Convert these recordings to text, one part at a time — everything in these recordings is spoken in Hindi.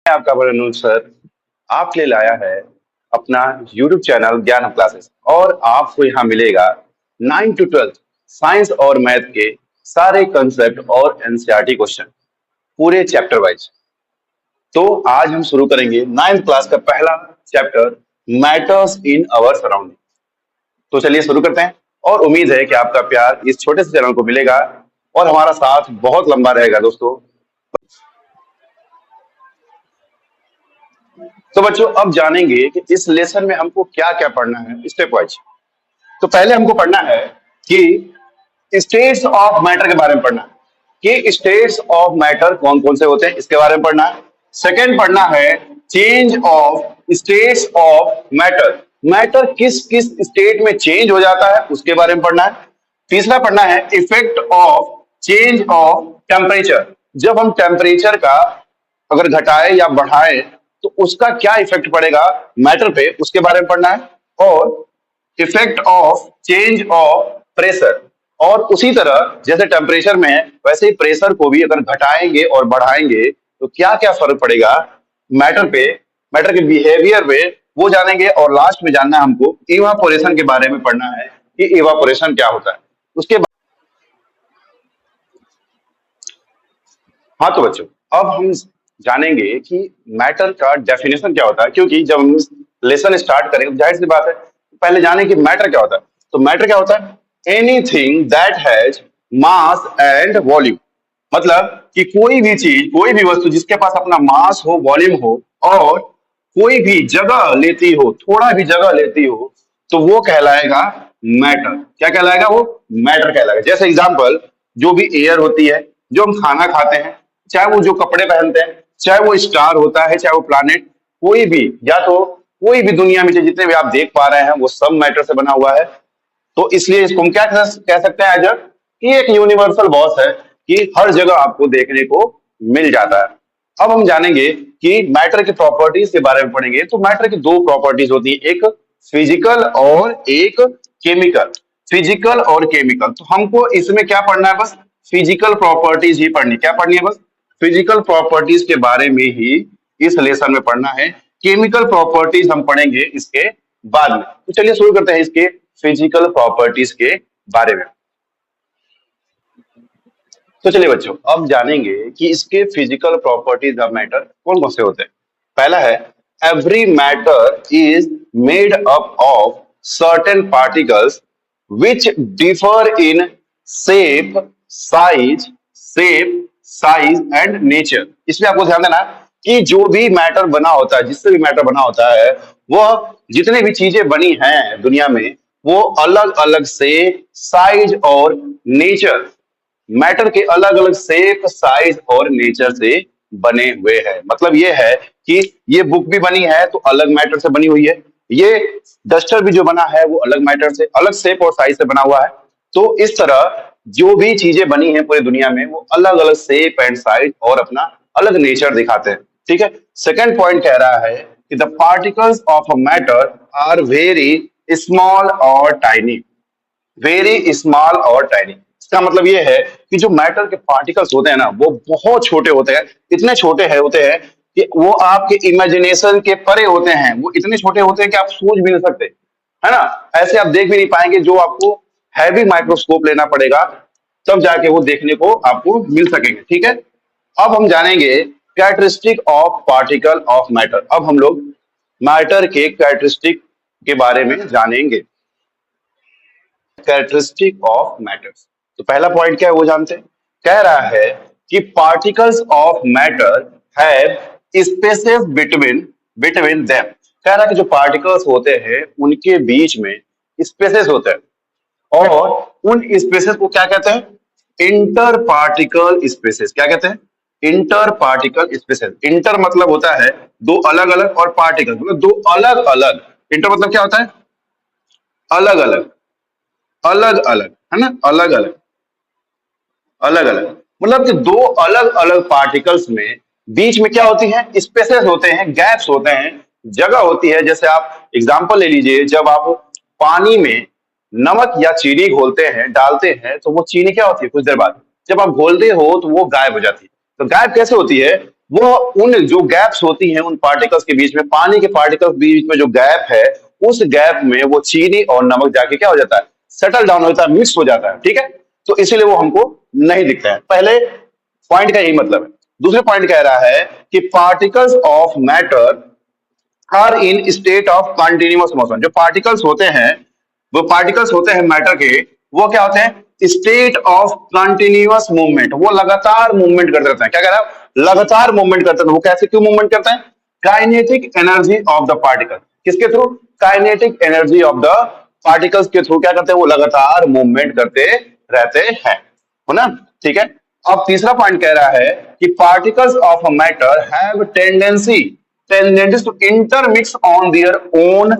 आपका अनुज सर आपके लिए लाया है अपना यूट्यूब चैनल ज्ञान क्लासेस और आपको यहाँ मिलेगा 9 to 12 साइंस और मैथ के सारे कंसेप्ट और एनसीईआरटी क्वेश्चन पूरे चैप्टर वाइज। तो आज हम शुरू करेंगे 9th क्लास का पहला chapter matters in our surrounding. तो चलिए शुरू करते हैं और उम्मीद है कि आपका प्यार इस छोटे से चैनल को मिलेगा और हमारा साथ बहुत लंबा रहेगा दोस्तों। तो बच्चों अब जानेंगे कि इस लेसन में हमको क्या क्या पढ़ना है स्टेप वाइज। तो पहले हमको पढ़ना है कि स्टेट्स ऑफ मैटर के बारे में पढ़ना है कि स्टेट्स ऑफ मैटर कौन कौन से होते हैं, इसके बारे में पढ़ना है। सेकंड पढ़ना है change of states of matter, matter किस किस स्टेट में चेंज हो जाता है उसके बारे में पढ़ना है। तीसरा पढ़ना है effect of change of temperature, जब हम टेम्परेचर का अगर घटाए या बढ़ाए तो उसका क्या इफेक्ट पड़ेगा मैटर पे, उसके बारे में पढ़ना है। और effect of change of pressure, और उसी तरह जैसे टेम्परेचर में है वैसे ही प्रेशर को भी अगर घटाएंगे और बढ़ाएंगे तो क्या क्या फर्क पड़ेगा मैटर पे, मैटर के बिहेवियर पे, वो जानेंगे। और लास्ट में जानना है हमको इवापोरेशन के बारे में पढ़ना है कि इवापोरेशन क्या होता है उसके बाद। हाँ तो बच्चों अब हम जानेंगे कि मैटर का डेफिनेशन क्या होता है, क्योंकि जब हम लेसन स्टार्ट करेंगे तो जाहिर सी बात है पहले जाने कि मैटर क्या होता है। तो मैटर क्या होता है, anything that has mass and volume, मतलब कि कोई भी चीज कोई भी वस्तु जिसके पास अपना मास हो वॉल्यूम हो और कोई भी जगह लेती हो, थोड़ा भी जगह लेती हो तो वो कहलाएगा मैटर। क्या कहलाएगा, वो मैटर कहलाएगा। जैसे एग्जांपल जो भी एयर होती है, जो हम खाना खाते हैं, चाहे वो जो कपड़े पहनते हैं, चाहे वो स्टार होता है, चाहे वो प्लैनेट, कोई भी, या तो कोई भी दुनिया में जितने भी आप देख पा रहे हैं वो सब मैटर से बना हुआ है। तो इसलिए इसको हम क्या कह सकते हैं एज कि एक यूनिवर्सल बॉस है कि हर जगह आपको देखने को मिल जाता है। अब हम जानेंगे कि मैटर की प्रॉपर्टीज के बारे में पढ़ेंगे। तो मैटर की दो प्रॉपर्टीज होती है, एक फिजिकल और एक केमिकल। फिजिकल और केमिकल, तो हमको इसमें क्या पढ़ना है, बस फिजिकल प्रॉपर्टीज ही पढ़नी। क्या पढ़नी है, बस फिजिकल प्रॉपर्टीज के बारे में ही इस लेसन में पढ़ना है। केमिकल प्रॉपर्टीज हम पढ़ेंगे इसके बाद में। तो चलिए शुरू करते हैं इसके फिजिकल प्रॉपर्टीज के बारे में। तो चलिए बच्चों अब जानेंगे कि इसके फिजिकल प्रॉपर्टीज ऑफ मैटर कौन कौन से होते हैं। पहला है every matter is made up of certain particles which differ in shape size and nature. इसमें आपको ध्यान देना कि जो भी मैटर बना होता है, जिससे भी मैटर बना होता है, वह जितने भी चीजें बनी हैं दुनिया में वो अलग अलग शेप साइज और नेचर, मैटर के अलग अलग शेप साइज और नेचर से बने हुए हैं। मतलब ये है कि ये बुक भी बनी है तो अलग मैटर से बनी हुई है, ये डस्टर भी जो बना है वो अलग मैटर से, अलग शेप और साइज से बना हुआ है। तो इस तरह जो भी चीजें बनी हैं पूरी दुनिया में वो अलग अलग शेप एंड साइज और अपना अलग नेचर दिखाते हैं। ठीक है। सेकंड पॉइंट कह रहा है कि the particles of a matter are very small और टाइनी, वेरी स्मॉल और टाइनी। इसका मतलब ये है कि जो मैटर के पार्टिकल्स होते हैं ना वो बहुत छोटे होते हैं, इतने छोटे होते हैं कि वो आपके इमेजिनेशन के परे होते हैं। वो इतने छोटे होते हैं कि आप सोच भी नहीं सकते, है ना। ऐसे आप देख भी नहीं पाएंगे, जो आपको हैवी माइक्रोस्कोप लेना पड़ेगा तब जाके वो देखने को आपको मिल सकेंगे। ठीक है। अब हम जानेंगे characteristic of particle of matter. अब हम लोग मैटर के कैरेक्टरिस्टिक के बारे में जानेंगे, कैरेक्टरिस्टिक ऑफ मैटर्स। तो पहला पॉइंट क्या है वो जानते हैं। कह रहा है कि particles of matter have spaces between them. कह रहा है कि जो पार्टिकल्स होते हैं उनके बीच में स्पेसेस होते हैं और उन स्पेसेस को क्या कहते हैं, इंटर पार्टिकल स्पेसेस। क्या कहते हैं, इंटर पार्टिकल स्पेसेस। इंटर मतलब होता है दो अलग अलग और पार्टिकल मतलब दो अलग अलग। इंटर मतलब क्या होता है, अलग अलग, अलग अलग, है ना, अलग अलग, अलग अलग मतलब कि दो अलग अलग पार्टिकल्स में बीच में क्या होती है, स्पेसेस होते हैं, गैप्स होते हैं, जगह होती है। जैसे आप एग्जांपल ले लीजिए, जब आप पानी में नमक या चीनी घोलते हैं, डालते हैं, तो वो चीनी क्या होती है कुछ देर बाद जब आप घोलते हो तो वो गायब हो जाती है। तो गायब कैसे होती है, वो उन जो गैप्स होती हैं उन पार्टिकल्स के बीच में, पानी के पार्टिकल्स के बीच में जो गैप है, उस गैप में वो चीनी और नमक जाके क्या हो जाता है, सेटल डाउन होता है, मिक्स हो जाता है। ठीक है, तो इसीलिए वो हमको नहीं दिखता है। पहले पॉइंट का यही मतलब है। दूसरे पॉइंट कह रहा है कि particles of matter are in state of continuous motion. जो पार्टिकल्स होते हैं, वो पार्टिकल्स होते हैं मैटर के, वो क्या होते हैं, स्टेट ऑफ कंटिन्यूअस मूवमेंट। वो लगातार मूवमेंट करते रहते हैं। क्या कह रहा है, लगातार मूवमेंट करते हैं। वो कैसे क्यों मूवमेंट करते हैं, kinetic energy of the particle. किसके through, kinetic energy of the particles के थ्रू क्या करते हैं, वो लगातार मूवमेंट करते रहते हैं, है ना। ठीक है, अब तीसरा पॉइंट कह रहा है कि particles of a matter have tendency to intermix on their own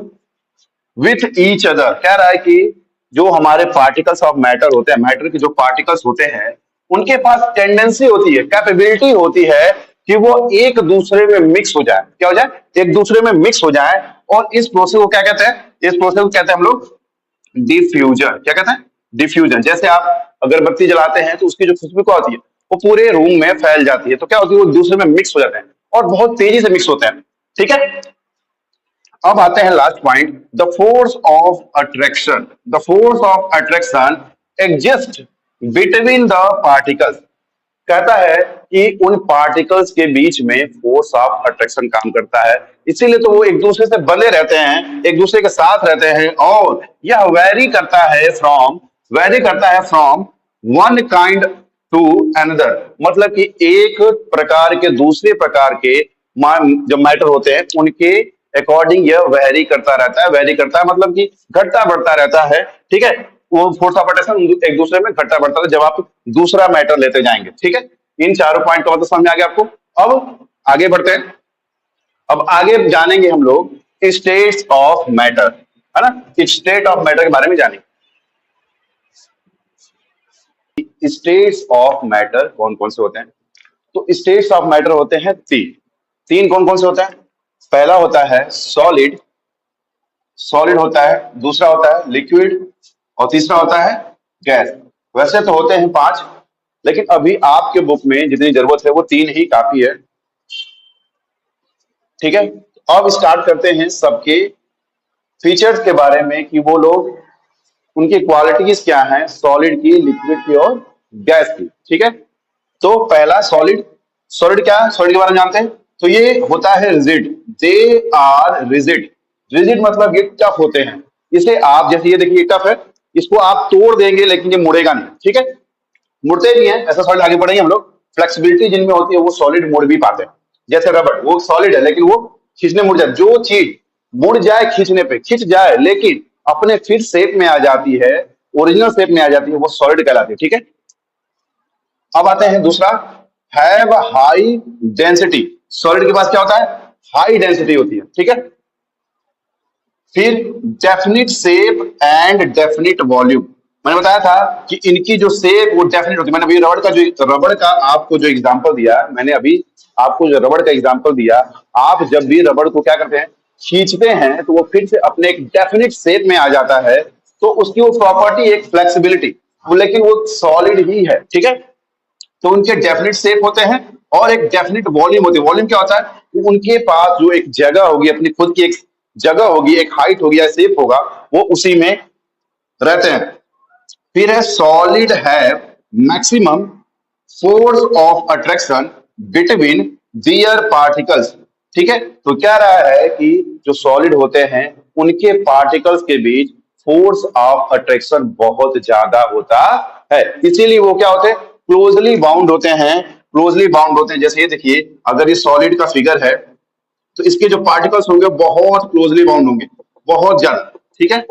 with each other. कह रहा है कि जो हमारे पार्टिकल्स ऑफ मैटर होते हैं, मैटर के जो पार्टिकल्स होते हैं, उनके पास टेंडेंसी होती है, कैपेबिलिटी होती है कि वो एक दूसरे में मिक्स हो जाए। क्या हो जाए, एक दूसरे में मिक्स हो जाए। और इस प्रोसेस को क्या कहते हैं, इस प्रोसेस को कहते हैं हम लोग डिफ्यूजन। क्या कहते हैं, डिफ्यूजन। जैसे आप अगरबत्ती जलाते हैं तो उसकी जो खुशबू क्या होती है, वो पूरे रूम में फैल जाती है। तो क्या होती है, वो एक दूसरे में मिक्स हो जाते हैं और बहुत तेजी से मिक्स होते हैं। ठीक है, अब आते हैं last point, the force of attraction. The force of attraction exist between the particles. कहता है कि उन पार्टिकल्स के बीच में फोर्स ऑफ अट्रैक्शन काम करता है, इसीलिए तो वो एक दूसरे से बंधे रहते हैं, एक दूसरे के साथ रहते हैं। और यह वेरी करता है from one kind to another. मतलब कि एक प्रकार के दूसरे प्रकार के जो मैटर होते हैं उनके अकॉर्डिंग यह वेरी करता रहता है। वेरी करता है मतलब कि घटता बढ़ता रहता है। ठीक है, वो फोर्स ऑफ अट्रैक्शन एक दूसरे में घटता बढ़ता है जब आप दूसरा मैटर लेते जाएंगे। ठीक है, इन चारों पॉइंट का मतलब समझ में आ गया आपको। अब आगे बढ़ते हैं। अब आगे जानेंगे हम लोग स्टेट्स ऑफ मैटर, है ना। स्टेट ऑफ मैटर के बारे में जानेंगे। स्टेट्स ऑफ मैटर कौन कौन से होते हैं, तो स्टेट्स ऑफ मैटर होते हैं तीन। तीन कौन कौन से होते हैं, पहला होता है सॉलिड, सॉलिड होता है, दूसरा होता है लिक्विड, और तीसरा होता है गैस। वैसे तो होते हैं पांच, लेकिन अभी आपके बुक में जितनी जरूरत है वो तीन ही काफी है। ठीक है, अब स्टार्ट करते हैं सबके फीचर्स के बारे में कि वो लोग, उनकी क्वालिटीज क्या हैं, सॉलिड की, लिक्विड की और गैस की। ठीक है, तो पहला सॉलिड। सॉलिड क्या है, सॉलिड के बारे में जानते हैं। तो ये होता है rigid, they are rigid. Rigid मतलब ये टफ होते हैं। इसे आप, जैसे ये देखिए टफ है, इसको आप तोड़ देंगे लेकिन ये मुड़ेगा नहीं। ठीक है, मुड़ते नहीं है, ऐसा सॉलिड आगे बढ़ेंगे हम लोग। फ्लेक्सिबिलिटी जिनमें होती है वो सॉलिड मुड़ भी पाते हैं। जैसे रबड़, वो सॉलिड है लेकिन वो खींचने मुड़ जाए। जो चीज मुड़ जाए खींचने पे, खींच जाए लेकिन अपने फिर शेप में आ जाती है, ओरिजिनल शेप में आ जाती है, वो सॉलिड कहलाती है। ठीक है, अब आते हैं दूसरा, हैव हाई डेंसिटी। सॉलिड के पास क्या होता है, हाई डेंसिटी होती है। ठीक है, फिर definite shape and definite volume. मैंने बताया था कि इनकी जो शेप वो डेफिनिट होती है। मैंने अभी रबड़ का आपको जो एग्जांपल दिया, मैंने अभी आपको जो रबड़ का एग्जांपल दिया, आप जब भी रबड़ को क्या करते हैं, खींचते हैं तो वो फिर से अपने एक डेफिनिट शेप में आ जाता है। तो उसकी वो प्रॉपर्टी एक फ्लेक्सिबिलिटी, लेकिन वो सॉलिड ही है। ठीक है, तो उनके डेफिनिट शेप होते हैं और एक डेफिनिट वॉल्यूम होती है। वॉल्यूम क्या होता है कि उनके पास जो एक जगह होगी, अपनी खुद की एक जगह होगी, एक हाइट होगी या शेप होगा, वो उसी में रहते हैं। फिर है सॉलिड है maximum force of attraction between their particles. ठीक है, तो क्या रहा है कि जो सॉलिड होते हैं उनके पार्टिकल्स के बीच फोर्स ऑफ अट्रैक्शन बहुत ज्यादा होता है, इसीलिए वो क्या होते हैं, क्लोजली बाउंड होते हैं। क्लोजली बाउंड होते हैं, जैसे ये देखिए, अगर ये सॉलिड का फिगर है तो इसके जो पार्टिकल्स होंगे बहुत क्लोजली बाउंड होंगे, बहुत ज्यादा। ठीक है,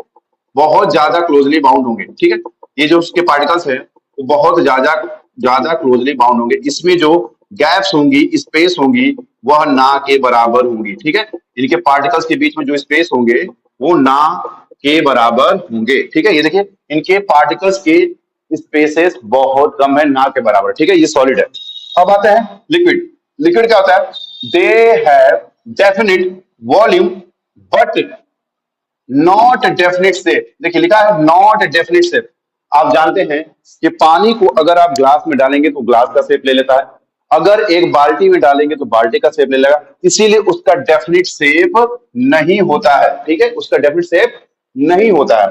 बहुत ज्यादा क्लोजली बाउंड होंगे। ठीक है, ये जो उसके पार्टिकल्स है वो बहुत ज्यादा ज्यादा क्लोजली बाउंड होंगे। इसमें जो गैप्स होंगी, स्पेस होंगी, वह ना के बराबर होंगी। ठीक है, इनके पार्टिकल्स के बीच में जो स्पेस होंगे वो ना के बराबर होंगे। ठीक है, ये देखिए इनके पार्टिकल्स के स्पेसेस बहुत कम है, ना के बराबर। ठीक है, ये सॉलिड है। अब आते हैं लिक्विड। लिक्विड क्या होता है, they have definite volume but not definite shape. देखिए लिखा है नॉट डेफिनिट शेप। आप जानते हैं कि पानी को अगर आप ग्लास में डालेंगे तो ग्लास का शेप ले लेता है। अगर एक बाल्टी में डालेंगे तो बाल्टी का शेप ले लेगा, इसीलिए उसका डेफिनिट शेप नहीं होता है। ठीक है, उसका डेफिनिट शेप नहीं होता है,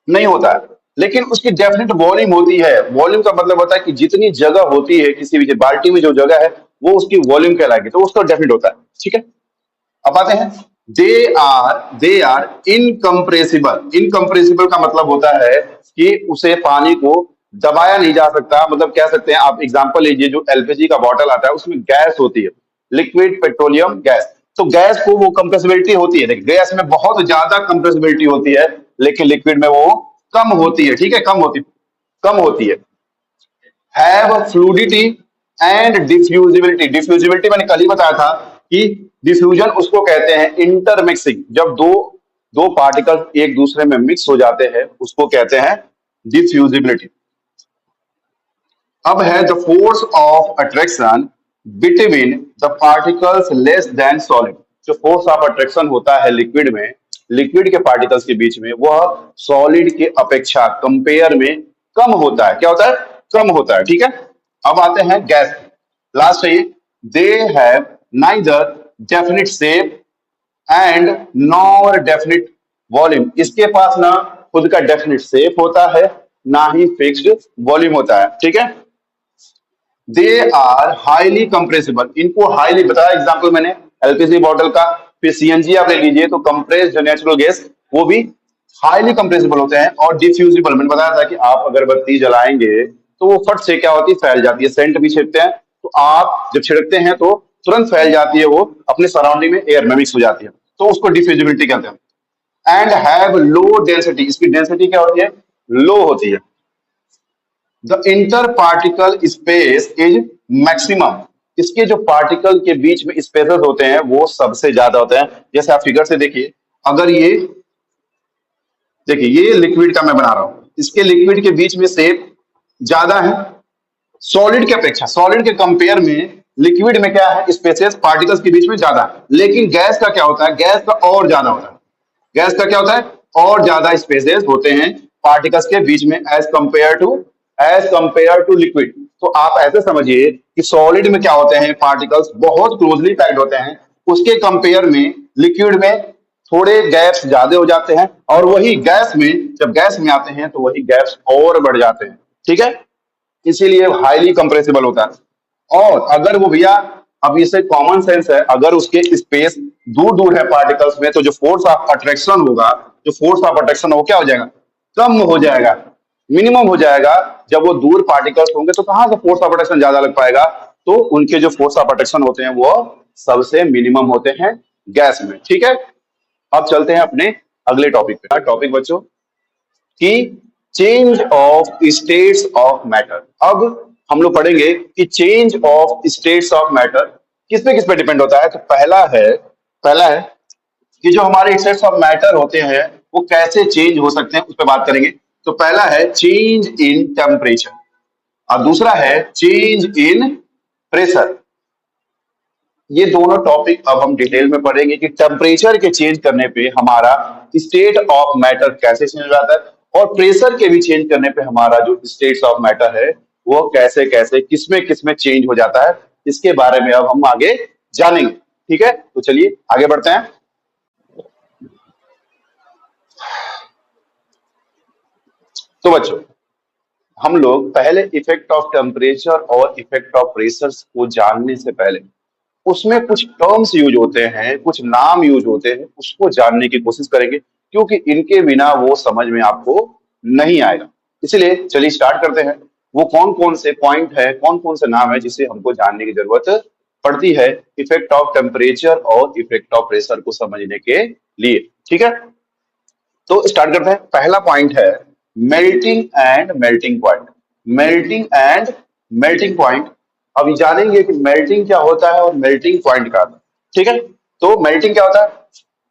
नहीं होता है। लेकिन उसकी डेफिनेट वॉल्यूम होती है। वॉल्यूम का मतलब होता है कि जितनी जगह होती है किसी भी बाल्टी में, जो जगह है वो उसकी वॉल्यूम कहलाएगी, तो उसका डेफिनेट होता है। ठीक है, अब आते हैं, दे आर इनकम्प्रेसिबल। इनकम्प्रेसिबल का मतलब होता है कि उसे पानी को दबाया नहीं जा सकता। मतलब कह सकते हैं, आप एग्जांपल लीजिए, जो एलपीजी का बॉटल आता है उसमें गैस होती है, लिक्विड पेट्रोलियम गैस। तो गैस को वो कंप्रेसिबिलिटी होती है, देखिए गैस में बहुत ज्यादा कंप्रेसिबिलिटी होती है, लेकिन लिक्विड में वो कम होती है। ठीक है, कम होती है। Have fluidity and diffusibility. Diffusibility मैंने कल ही बताया था कि डिफ्यूजन उसको कहते हैं इंटरमिक्सिंग, जब दो दो पार्टिकल एक दूसरे में मिक्स हो जाते हैं उसको कहते हैं डिफ्यूजिबिलिटी। अब है the force of attraction between the particles less than solid. जो फोर्स ऑफ अट्रैक्शन होता है लिक्विड में, लिक्विड के पार्टिकल्स के बीच में, वह सॉलिड के अपेक्षा कंपेयर में कम होता है। क्या होता है? कम होता है। ठीक है, अब आते हैं गैस, लास्ट है ये। They have neither definite shape and nor definite volume. इसके पास ना खुद का डेफिनिट शेप होता है, ना ही फिक्स्ड वॉल्यूम होता है। ठीक है, दे आर हाईली कंप्रेसिबल। इनको हाईली बताया एग्जांपल मैंने एलपीजी बॉटल का। फिर सीएनजी आप ले लीजिए, तो कंप्रेस जो नेचुरल गैस वो भी हाईली कंप्रेसिबल होते हैं। और डिफ्यूजिबल मैंने बताया था कि आप अगरबत्ती जलाएंगे तो वो फट से क्या होती है, फैल जाती है। सेंट भी छिड़कते हैं तो आप जब छिड़कते हैं तो तुरंत फैल जाती है, वो अपने सराउंडिंग में एयर में मिक्स हो जाती है, तो उसको डिफ्यूजिबिलिटी कहते हैं। And have low density. इसकी डेंसिटी क्या होती है? लो होती है। The inter particle space is maximum. इसके जो पार्टिकल के बीच में स्पेसेस होते हैं वो सबसे ज्यादा होते हैं। जैसे आप फिगर से देखिए, अगर ये देखिए, ये लिक्विड का मैं बना रहा हूं, इसके लिक्विड के बीच में शेप ज्यादा है सॉलिड के अपेक्षा। सॉलिड के कंपेयर में लिक्विड में क्या है, स्पेसेस पार्टिकल्स के बीच में ज्यादा है। लेकिन गैस का क्या होता है? गैस का और ज्यादा होता है। गैस का क्या होता है? और ज्यादा स्पेसेस होते हैं पार्टिकल्स के बीच में एज कंपेयर टू लिक्विड। तो आप ऐसे समझिए कि सॉलिड में क्या होते हैं, पार्टिकल्स बहुत क्लोजली पैक्ड होते हैं, उसके कंपेयर में लिक्विड में थोड़े गैप्स ज्यादा हो जाते हैं, और वही गैस में, जब गैस में आते हैं तो वही गैप्स और बढ़ जाते हैं। ठीक है, इसीलिए हाईली कंप्रेसिबल होता है। और अगर वो भैया, अब इसे कॉमन सेंस है, अगर उसके स्पेस दूर दूर है पार्टिकल्स में, तो जो फोर्स ऑफ अट्रैक्शन होगा, जो फोर्स ऑफ अट्रैक्शन वो क्या हो जाएगा? कम हो जाएगा, मिनिमम हो जाएगा। जब वो दूर पार्टिकल्स होंगे तो कहां से फोर्स ऑफ अट्रैक्शन ज्यादा लग पाएगा? तो उनके जो फोर्स ऑफ अट्रैक्शन होते हैं वो सबसे मिनिमम होते हैं गैस में। ठीक है, अब चलते हैं अपने अगले टॉपिक पे। टॉपिक बच्चों कि change of states of matter. अब हम लोग पढ़ेंगे कि change of states of matter किस पे डिपेंड होता है। तो पहला है कि जो हमारे स्टेट्स ऑफ मैटर होते हैं वो कैसे चेंज हो सकते हैं, उस पर बात करेंगे। तो पहला है चेंज इन टेम्परेचर, और दूसरा है चेंज इन प्रेशर। ये दोनों टॉपिक अब हम डिटेल में पढ़ेंगे कि टेम्परेचर के चेंज करने पे हमारा स्टेट ऑफ मैटर कैसे चेंज हो जाता है, और प्रेशर के भी चेंज करने पे हमारा जो स्टेट्स ऑफ मैटर है वो कैसे कैसे किसमें चेंज हो जाता है। इसके बारे में अब हम आगे जानेंगे। ठीक है, तो चलिए आगे बढ़ते हैं। तो बच्चों, हम लोग पहले इफेक्ट ऑफ टेम्परेचर और इफेक्ट ऑफ प्रेशर को जानने से पहले उसमें कुछ टर्म्स यूज होते हैं, कुछ नाम यूज होते हैं, उसको जानने की कोशिश करेंगे, क्योंकि इनके बिना वो समझ में आपको नहीं आएगा। इसलिए चलिए स्टार्ट करते हैं। वो कौन कौन से पॉइंट है, कौन कौन से नाम है जिसे हमको जानने की जरूरत पड़ती है इफेक्ट ऑफ टेम्परेचर और इफेक्ट ऑफ प्रेशर को समझने के लिए। ठीक है, तो स्टार्ट करते हैं। पहला पॉइंट है melting and melting point. Melting and melting point, अभी जानेंगे कि मेल्टिंग क्या होता है और मेल्टिंग पॉइंट क्या होता है। ठीक है, तो मेल्टिंग क्या होता है?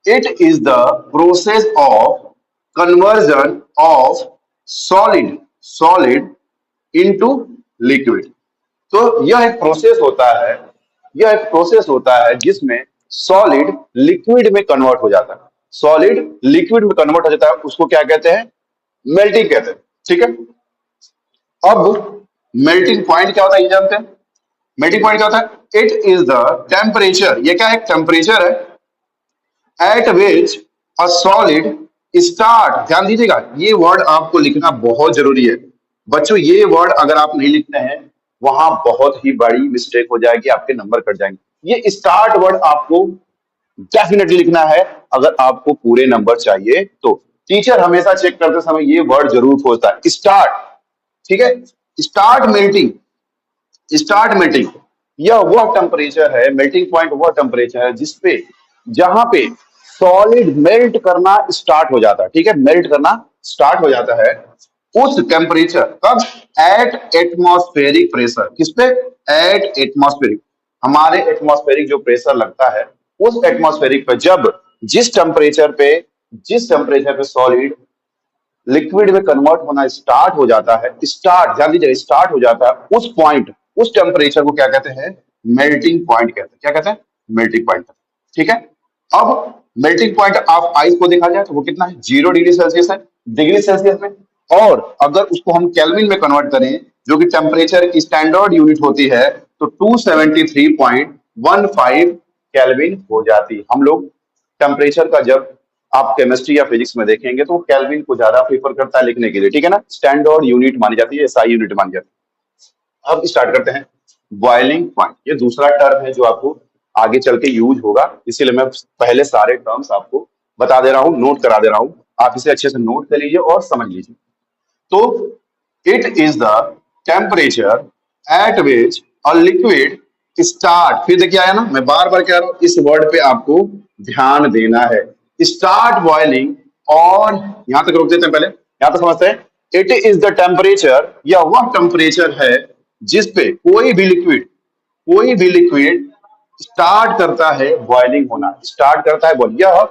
It is the process of conversion of solid into liquid. तो यह एक प्रोसेस होता है जिसमें सॉलिड लिक्विड में कन्वर्ट हो जाता है। सॉलिड लिक्विड में कन्वर्ट हो जाता है, उसको क्या कहते हैं? मेल्टिंग कहते हैं। ठीक है, अब मेल्टिंग पॉइंट क्या होता है ये जानते हैं। मेल्टिंग पॉइंट क्या होता है? इट इज द टेम्परेचर, ये क्या है? टेम्परेचर है eight which a solid start. ध्यान दीजिएगा, ये वर्ड आपको लिखना बहुत जरूरी है बच्चों। ये वर्ड अगर आप नहीं लिखते हैं वहां बहुत ही बड़ी मिस्टेक हो जाएगी, आपके नंबर कट जाएंगे। ये स्टार्ट वर्ड आपको डेफिनेटली लिखना है अगर आपको पूरे नंबर चाहिए तो। टीचर हमेशा चेक करते समय ये वर्ड जरूर खोजता है, स्टार्ट। ठीक है, स्टार्ट मेल्टिंग, स्टार्ट मेल्टिंग। यह वह टेम्परेचर है, मेल्टिंग पॉइंट वह टेम्परेचर है जिसपे, जहां पे सॉलिड मेल्ट करना स्टार्ट हो जाता है। ठीक है, मेल्ट करना स्टार्ट हो जाता है उस टेम्परेचर, कब? At atmospheric pressure. किस पे? At atmospheric. हमारे एटमॉस्फेरिक जो प्रेशर लगता है उस एटमॉस्फेरिक पे, जब जिस टेम्परेचर पे, जिस टेम्परेचर पे सॉलिड लिक्विड में कन्वर्ट होना स्टार्ट हो जाता है, स्टार्ट, ध्यान दीजिए, स्टार्ट हो जाता है उस पॉइंट, उस टेम्परेचर को क्या कहते हैं? मेल्टिंग पॉइंट कहते हैं। क्या कहते हैं? Melting point. ठीक है, अब मेल्टिंग पॉइंट ऑफ आइस को देखा जाए तो वो कितना है? 0 डिग्री सेल्सियस है, डिग्री सेल्सियस में। और अगर उसको हम केल्विन में कन्वर्ट करें, जो कि टेम्परेचर की स्टैंडर्ड यूनिट होती है, तो 273.15 केल्विन हो जाती। हम लोग टेम्परेचर का जब आप केमिस्ट्री या फिजिक्स में देखेंगे तो केल्विन को ज्यादा प्रीफर करता है लिखने के लिए। ठीक है ना, स्टैंडर्ड यूनिट मानी जाती है, एसआई यूनिट मानी जाती है। अब स्टार्ट करते हैं बॉइलिंग पॉइंट। ये दूसरा टर्म है जो आपको आगे चल के यूज होगा, इसीलिए मैं पहले सारे टर्म्स आपको बता दे रहा हूँ, नोट करा दे रहा हूँ। आप इसे अच्छे से नोट कर लीजिए और समझ लीजिए। तो it is the temperature at which a liquid start, फिर देखिए आया ना, मैं बार बार कह रहा हूं, इस वर्ड पे आपको ध्यान देना है। स्टार्ट बॉइलिंग, और यहां तक रोक देते हैं, पहले यहां तक समझते हैं। इट इज द टेम्परेचर, या वह टेम्परेचर है जिसपे कोई भी लिक्विड, कोई भी लिक्विड स्टार्ट करता है बॉइलिंग होना, स्टार्ट करता है बॉइल। यह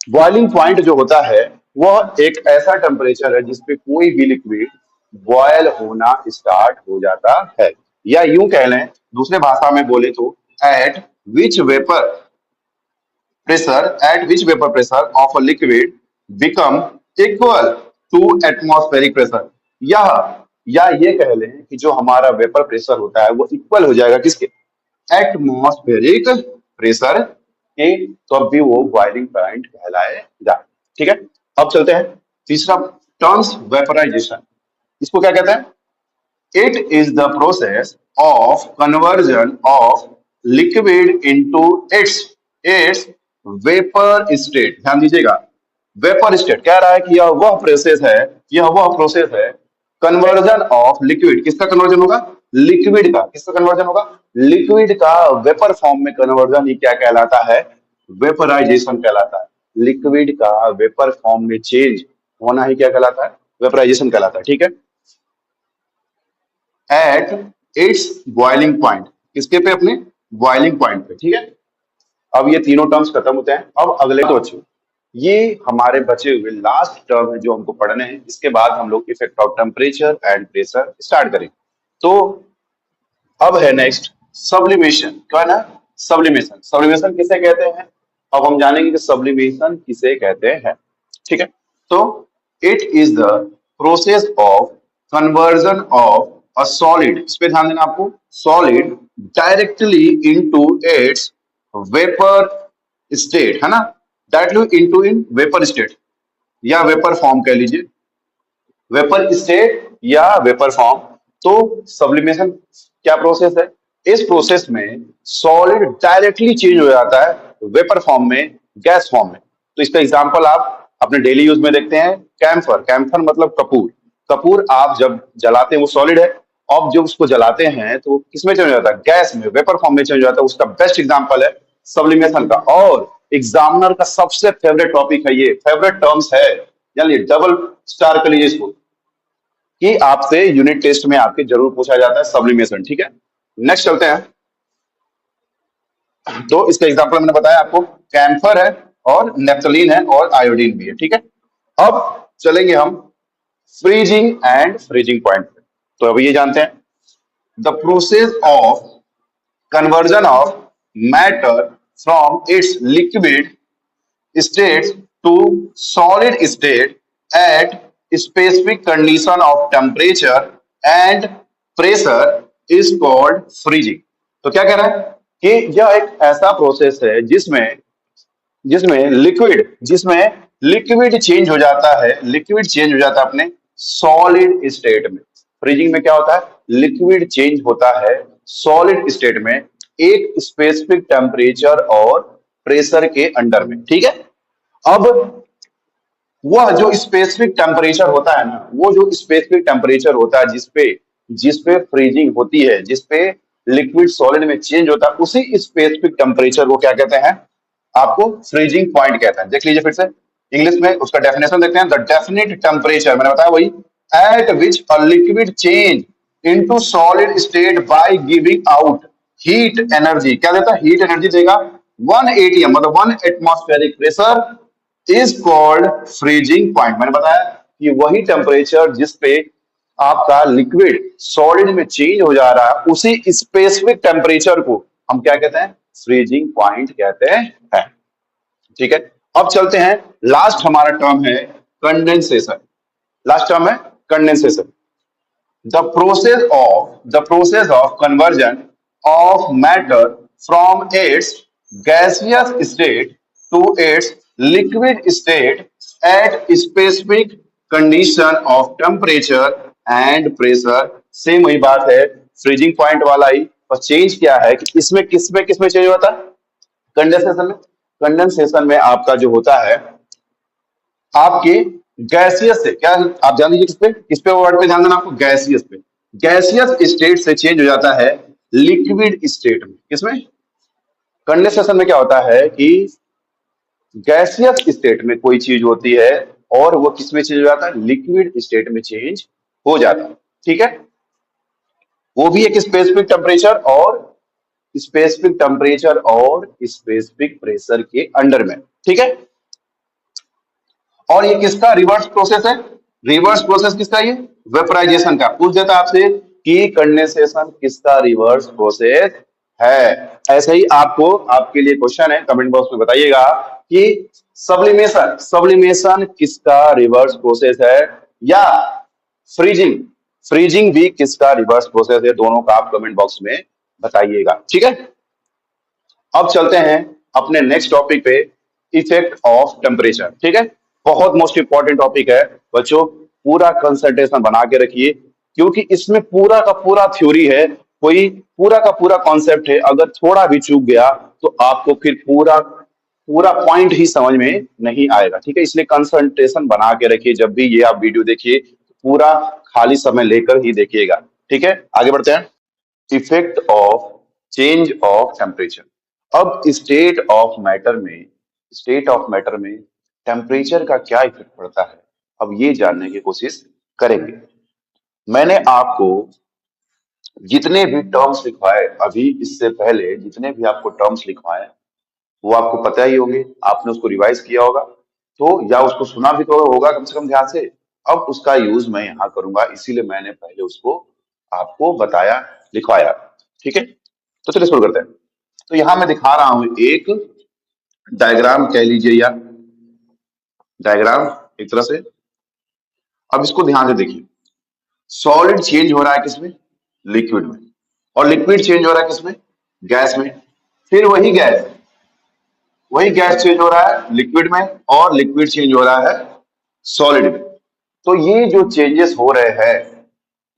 बॉइलिंग पॉइंट जो होता है वह एक ऐसा टेम्परेचर है जिसपे कोई भी लिक्विड बॉयल होना स्टार्ट हो जाता है। या यूं कह लें, दूसरे भाषा में बोले तो, eight which vapour pressure at which vapor pressure of a liquid become equal to atmospheric pressure। यह, या ये कह लें कि जो हमारा वेपर प्रेशर होता है वो इक्वल हो जाएगा किसके? एटमॉस्फेरिक प्रेशर के, तो अब भी वो बॉइलिंग पॉइंट कहलाएगा। ठीक है, अब चलते हैं तीसरा टर्म्स, वेपराइजेशन। इसको क्या कहते हैं? It is the process of conversion of liquid into its vapor state। ध्यान दीजिएगा, वेपर स्टेट कह रहा है कि यह वह प्रोसेस है, यह वह प्रोसेस है, कन्वर्जन ऑफ लिक्विड। किसका कन्वर्जन होगा? लिक्विड का। किसका कन्वर्जन होगा? लिक्विड का वेपर फॉर्म में कन्वर्जन ही क्या कहलाता है? वेपराइजेशन कहलाता है। लिक्विड का वेपर फॉर्म में चेंज होना ही क्या कहलाता है? वेपराइजेशन कहलाता है। ठीक है, एट इट्स बॉइलिंग पॉइंट, किसके पे? अपने बॉइलिंग पॉइंट पे। ठीक है, अब ये तीनों टर्म्स खत्म होते हैं। अब अगले तो अच्छे, ये हमारे बचे हुए लास्ट टर्म है जो हमको पढ़ने हैं। इसके बाद हम लोग effect of temperature and pressure start करेंगे। तो अब है नेक्स्ट सब्लिमेशन। क्या है ना? सब्लिमेशन। सब्लिमेशन किसे कहते हैं अब हम जानेंगे कि सब्लिमेशन किसे कहते हैं। ठीक है, तो it is the process of conversion of a solid, इस पे ध्यान देना आपको, solid directly into its vapour state, है ना, directly into in vapour state या वेपर फॉर्म कह लीजिए, वेपर स्टेट या वेपर फॉर्म। तो सब्लिमेशन क्या प्रोसेस है? इस प्रोसेस में सॉलिड डायरेक्टली चेंज हो जाता है वेपर फॉर्म में, गैस फॉर्म में। तो इसका एग्जांपल आप अपने डेली यूज में देखते हैं, कैम्फर। कैम्फर मतलब कपूर। कपूर आप जब जलाते हैं वो सॉलिड है, अब जब उसको जलाते हैं तो किसमें चेंज हो जाता है? गैस में, वेपर फॉर्म में चेंज हो जाता है। उसका बेस्ट एग्जांपल है सब्लिमेशन का। और एग्जामिनर का सबसे फेवरेट टॉपिक है ये, फेवरेट टर्म्स है, यानी डबल स्टार कर लीजिए इसको, कि आपसे यूनिट टेस्ट में आपके जरूर पूछा जाता है सब्लिमेशन। ठीक है, नेक्स्ट चलते हैं। तो इसका एग्जांपल मैंने बताया आपको, कैम्फर है और नेफ्थलीन है और आयोडीन भी है। ठीक है, अब चलेंगे हम फ्रीजिंग एंड फ्रीजिंग पॉइंट पे। तो अभी ये जानते हैं, the process of conversion of matter from its liquid state to solid state at specific condition of temperature and pressure is called freezing। तो क्या कह रहा है कि यह एक ऐसा प्रोसेस है जिसमें जिसमें लिक्विड चेंज हो जाता है, लिक्विड चेंज हो जाता है अपने सॉलिड स्टेट में। फ्रीजिंग में क्या होता है, लिक्विड चेंज होता है सॉलिड स्टेट में एक स्पेसिफिक टेम्परेचर और प्रेशर के अंडर में। ठीक है। अब वह जो स्पेसिफिक टेम्परेचर होता है ना, वो जो स्पेसिफिक टेम्परेचर होता है जिसपे फ्रीजिंग होती है, जिसपे लिक्विड सॉलिड में चेंज होता है, उसी स्पेसिफिक टेम्परेचर को क्या कहते हैं, आपको फ्रीजिंग पॉइंट कहते हैं। देख लीजिए फिर से इंग्लिश में उसका डेफिनेशन देखते हैं। द डेफिनिट टेम्परेचर, मैंने बताया वही, eight which a liquid change into solid state by giving out heat energy. क्या देता है, हीट एनर्जी देगा 1 एटीएम, मतलब 1 atmospheric pressure is called freezing point. मैंने बताया कि वही टेम्परेचर जिसपे आपका लिक्विड सॉलिड में चेंज हो जा रहा है, उसी स्पेसिफिक टेम्परेचर को हम क्या कहते हैं, फ्रीजिंग पॉइंट कहते हैं। ठीक है। अब चलते हैं, लास्ट हमारा टर्म है कंडेंसेशन। लास्ट टर्म है condensation. The process of conversion of matter from its gaseous state to its liquid state at specific condition of temperature and pressure। Same वही बात है, फ्रीजिंग पॉइंट वाला ही, और चेंज क्या है कि इसमें किसमें किसमें चेंज होता है, कंडेंसेशन में। कंडेंसेशन में आपका जो होता है, आपके गैसियस से, क्या आप जान लीजिए किस पे वर्ड पे ध्यान देना आपको, गैसियस पे। गैसियस स्टेट से चेंज हो जाता है लिक्विड स्टेट में। किसमें, कंडेंसेशन में क्या होता है कि गैसियस स्टेट में कोई चीज होती है और वो किसमें चेंज हो जाता है, लिक्विड स्टेट में चेंज हो जाता है। ठीक है। वो भी एक स्पेसिफिक टेम्परेचर और स्पेसिफिक प्रेशर के अंडर में। ठीक है। और ये किसका रिवर्स प्रोसेस है, रिवर्स प्रोसेस किसका, ये वेपराइजेशन का। पूछ देता आपसे कि कंडेंसेशन किसका रिवर्स प्रोसेस है। ऐसे ही आपको, आपके लिए क्वेश्चन है, कमेंट बॉक्स में बताइएगा कि सब्लिमेशन सब्लिमेशन किसका रिवर्स प्रोसेस है, या फ्रीजिंग फ्रीजिंग भी किसका रिवर्स प्रोसेस है। दोनों का आप कमेंट बॉक्स में बताइएगा। ठीक है। अब चलते हैं अपने नेक्स्ट टॉपिक पे, इफेक्ट ऑफ टेम्परेचर। ठीक है। बहुत मोस्ट इंपॉर्टेंट टॉपिक है बच्चों, पूरा कंसंट्रेशन बना के रखिए, क्योंकि इसमें पूरा का पूरा थ्योरी है, कोई पूरा का पूरा कॉन्सेप्ट है। अगर थोड़ा भी चूक गया तो आपको फिर पूरा पूरा पॉइंट ही समझ में नहीं आएगा। ठीक है। इसलिए कंसंट्रेशन बना के रखिए, जब भी ये आप वीडियो देखिए पूरा खाली समय लेकर ही देखिएगा। ठीक है। आगे बढ़ते हैं, effect of change of temperature. अब स्टेट ऑफ मैटर में टेम्परेचर का क्या इफेक्ट पड़ता है, अब ये जानने की कोशिश करेंगे। मैंने आपको जितने भी टर्म्स लिखवाए अभी, इससे पहले जितने भी आपको टर्म्स लिखवाए वो आपको पता ही होंगे, आपने उसको रिवाइज किया होगा तो, या उसको सुना भी तो होगा कम से कम ध्यान से। अब उसका यूज मैं यहाँ करूंगा, इसीलिए मैंने पहले उसको आपको बताया, लिखवाया। ठीक है। तो चलिए शुरू करते हैं। तो यहां मैं दिखा रहा हूं एक डायग्राम कह लीजिए, या डायग्राम एक तरह से। अब इसको ध्यान से देखिए, सॉलिड चेंज हो रहा है किसमें, लिक्विड में, और लिक्विड चेंज हो रहा है किसमें, गैस में। फिर वही गैस चेंज हो रहा है लिक्विड में, और लिक्विड चेंज हो रहा है सॉलिड में। तो ये जो चेंजेस हो रहे हैं,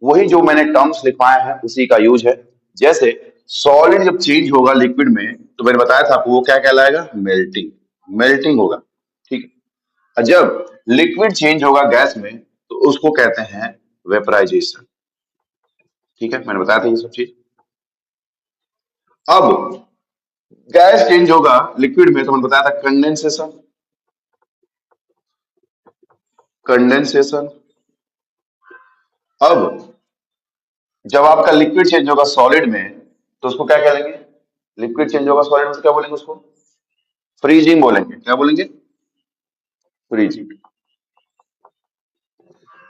वही जो मैंने टर्म्स लिखवाए हैं उसी का यूज है। जैसे सॉलिड जब चेंज होगा लिक्विड में, तो मैंने बताया था आपको वो क्या कहलाएगा, मेल्टिंग मेल्टिंग होगा। ठीक है। और जब लिक्विड चेंज होगा गैस में, तो उसको कहते हैं वेपराइजेशन। ठीक है। मैंने बताया था ये सब चीज। अब गैस चेंज होगा लिक्विड में, तो मैंने बताया था कंडेंसेशन। कंडेंसेशन। अब जब आपका लिक्विड चेंज होगा सॉलिड में, तो उसको क्या कहेंगे, लिक्विड चेंज होगा सॉलिड में तो क्या बोलेंगे उसको, फ्रीजिंग बोलेंगे। क्या बोलेंगे, फ्रीजिंग।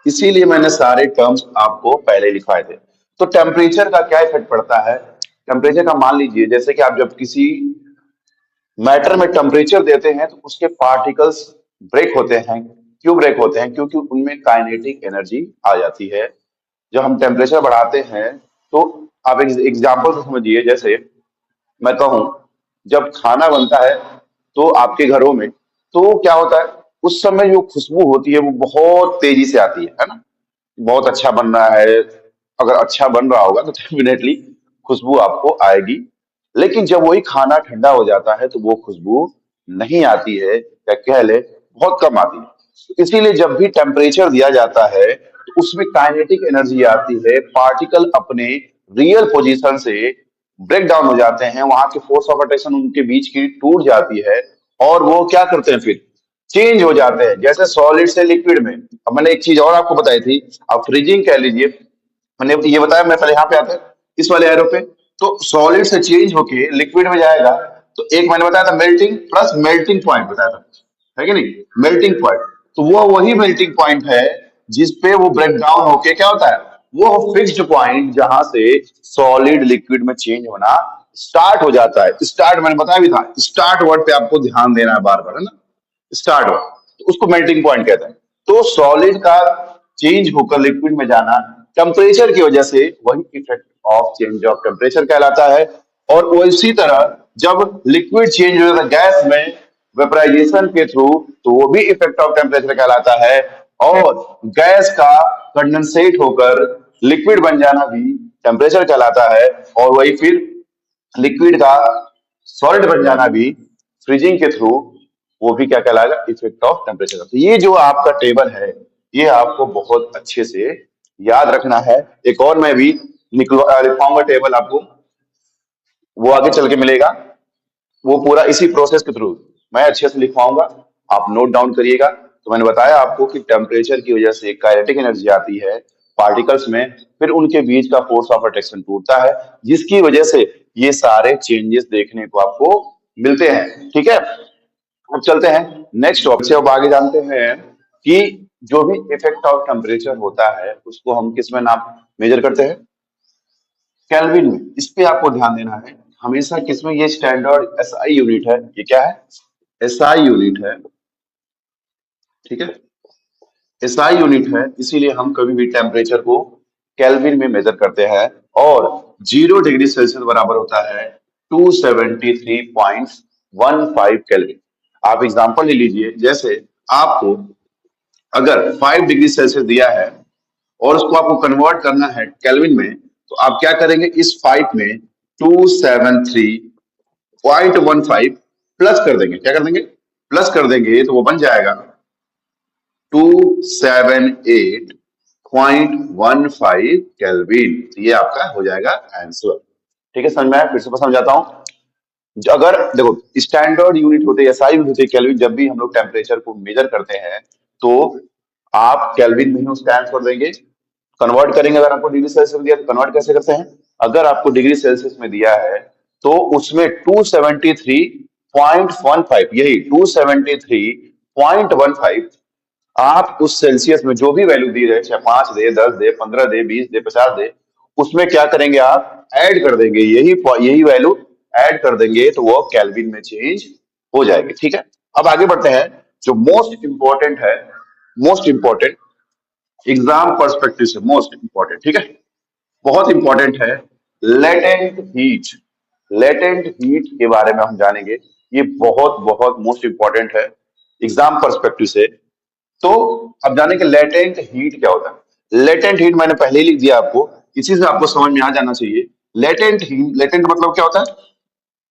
इसीलिए मैंने सारे टर्म्स आपको पहले लिखवाए थे। तो टेम्परेचर का क्या इफेक्ट पड़ता है, टेम्परेचर का मान लीजिए, जैसे कि आप जब किसी मैटर में टेम्परेचर देते हैं तो उसके पार्टिकल्स ब्रेक होते हैं। क्यों ब्रेक होते हैं, क्योंकि उनमें काइनेटिक एनर्जी आ जाती है। जब हम टेम्परेचर बढ़ाते हैं तो आप एक एग्जाम्पल से समझिए, जैसे मैं कहूँ, जब खाना बनता है तो आपके घरों में, तो क्या होता है, उस समय जो खुशबू होती है वो बहुत तेजी से आती है ना। बहुत अच्छा बन रहा है, अगर अच्छा बन रहा होगा तो डेफिनेटली खुशबू आपको आएगी। लेकिन जब वही खाना ठंडा हो जाता है तो वो खुशबू नहीं आती है, या कह ले बहुत कम आती है। इसीलिए जब भी टेम्परेचर दिया जाता है तो उसमें काइनेटिक एनर्जी आती है, पार्टिकल अपने रियल पोजीशन से ब्रेक डाउन हो जाते हैं, वहां के फोर्स ऑफ अट्रैक्शन उनके बीच की टूट जाती है, और वो क्या करते हैं, फिर चेंज हो जाते हैं, जैसे सॉलिड से लिक्विड में। अब मैंने एक चीज और आपको बताई थी, आप फ्रीजिंग कह लीजिए, मैंने ये बताया, मैं पहले यहाँ पे आता है इस वाले एरो पे, तो सॉलिड से चेंज होके लिक्विड में जाएगा। तो एक मैंने बताया था मेल्टिंग प्लस मेल्टिंग पॉइंट बताया था, है कि नहीं, मेल्टिंग पॉइंट। तो वो वही मेल्टिंग पॉइंट है जिसपे वो ब्रेक डाउन होके क्या होता है, वो फिक्स्ड पॉइंट जहां से सॉलिड लिक्विड में चेंज होना स्टार्ट हो जाता है। स्टार्ट मैंने बताया भी था, स्टार्ट वर्ड पे आपको ध्यान देना है बार बार, है ना, स्टार्ट हो, तो उसको मेल्टिंग पॉइंट कहते हैं। तो सॉलिड का चेंज होकर लिक्विड में जाना टेम्परेचर की वजह से, वही effect of change of temperature कहलाता है। और वो इसी तरह जब लिक्विड चेंज हो जाता है गैस में वेपराइजेशन के थ्रू, तो वो भी इफेक्ट ऑफ टेम्परेचर कहलाता है। और गैस का कंडेंसेट होकर लिक्विड बन जाना भी टेम्परेचर कहलाता है। और वही फिर लिक्विड का सॉलिड बन जाना भी फ्रीजिंग के थ्रू, वो भी क्या कहलाएगा, इफेक्ट ऑफ टेम्परेचर। तो ये जो आपका टेबल है, ये आपको बहुत अच्छे से याद रखना है। एक और मैं भी लिखवाऊंगा टेबल आपको, वो आगे चल के मिलेगा, वो पूरा इसी प्रोसेस के थ्रू मैं अच्छे से लिखवाऊंगा, आप नोट डाउन करिएगा। तो मैंने बताया आपको कि टेम्परेचर की वजह से काइनेटिक एनर्जी आती है पार्टिकल्स में, फिर उनके बीच का फोर्स ऑफ अट्रैक्शन टूटता है, जिसकी वजह से ये सारे चेंजेस देखने को आपको मिलते हैं। ठीक है, अब चलते हैं नेक्स्ट टॉपिक से। अब आगे जानते हैं कि जो भी इफेक्ट ऑफ टेम्परेचर होता है उसको हम किस में नाप मेजर करते हैं, केल्विन में। इस पे आपको ध्यान देना है हमेशा, किसमें, ये स्टैंडर्ड एसआई यूनिट है, ये क्या है, एसआई यूनिट है। ठीक है, एसआई यूनिट है, इसीलिए हम कभी भी टेम्परेचर को केल्विन में मेजर करते हैं। और 0 डिग्री सेल्सियस बराबर होता है 273.15 केल्विन। आप एग्जांपल ले लीजिए, जैसे आपको अगर 5 डिग्री सेल्सियस दिया है और उसको आपको कन्वर्ट करना है केल्विन में, तो आप क्या करेंगे, इस 5 में 273.15 प्लस कर देंगे। क्या कर देंगे, प्लस कर देंगे, तो वो बन जाएगा 278.15 केल्विन। ये आपका हो जाएगा आंसर। ठीक है, समझ में आया, फिर से समझाता हूं। अगर देखो, स्टैंडर्ड यूनिट होते हैं, एसआई यूनिट होते हैं केल्विन, जब भी हम लोग टेम्परेचर को मेजर करते हैं तो आप केल्विन में ही उसका आंसर देंगे, कन्वर्ट करेंगे। अगर आपको डिग्री सेल्सियस में दिया तो कन्वर्ट कैसे करते हैं, अगर आपको डिग्री सेल्सियस में दिया है तो उसमें 273.15, यही 273.15 आप उस सेल्सियस में जो भी वैल्यू दी रहे, चाहे 5 दे, 10 दे, 15 दे, 20 दे, 50 दे, उसमें क्या करेंगे, आप ऐड कर देंगे, यही यही वैल्यू ऐड कर देंगे, तो वो केल्विन में चेंज हो जाएगी। ठीक है, अब आगे बढ़ते हैं। जो मोस्ट इंपॉर्टेंट है, मोस्ट इंपॉर्टेंट एग्जाम पर्सपेक्टिव से मोस्ट इंपॉर्टेंट, ठीक है, बहुत इंपॉर्टेंट है, लेटेंट हीट। लेटेंट हीट के बारे में हम जानेंगे, ये बहुत बहुत मोस्ट इंपॉर्टेंट है एग्जाम पर्सपेक्टिव से। तो अब जानेंगे लेटेंट हीट क्या होता है। लेटेंट हीट मैंने पहले ही लिख दिया आपको, इसी से आपको समझ में आ जाना चाहिए। लेटेंट हीट, लेटेंट मतलब क्या होता है,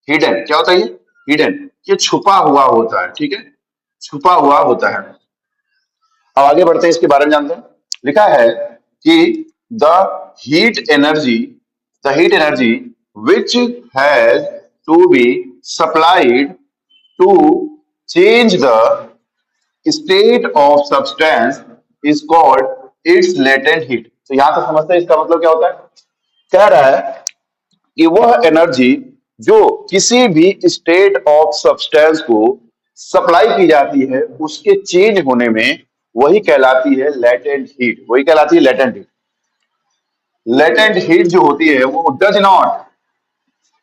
हिडन। क्या होता है ये, हिडन, ये छुपा हुआ होता है। ठीक है, छुपा हुआ होता है। अब आगे बढ़ते हैं, इसके बारे में जानते हैं। लिखा है कि the heat energy, the heat energy which has to be supplied to change the state of substance is called its latent heat. तो यहां तक समझते हैं, इसका मतलब क्या होता है, कह रहा है कि वह एनर्जी जो किसी भी स्टेट ऑफ सब्सटेंस को सप्लाई की जाती है, उसके चेंज होने में, वही कहलाती है लेटेंट हीट, वही कहलाती है लेटेंट हीट। लेटेंट हीट जो होती है वो डज नॉट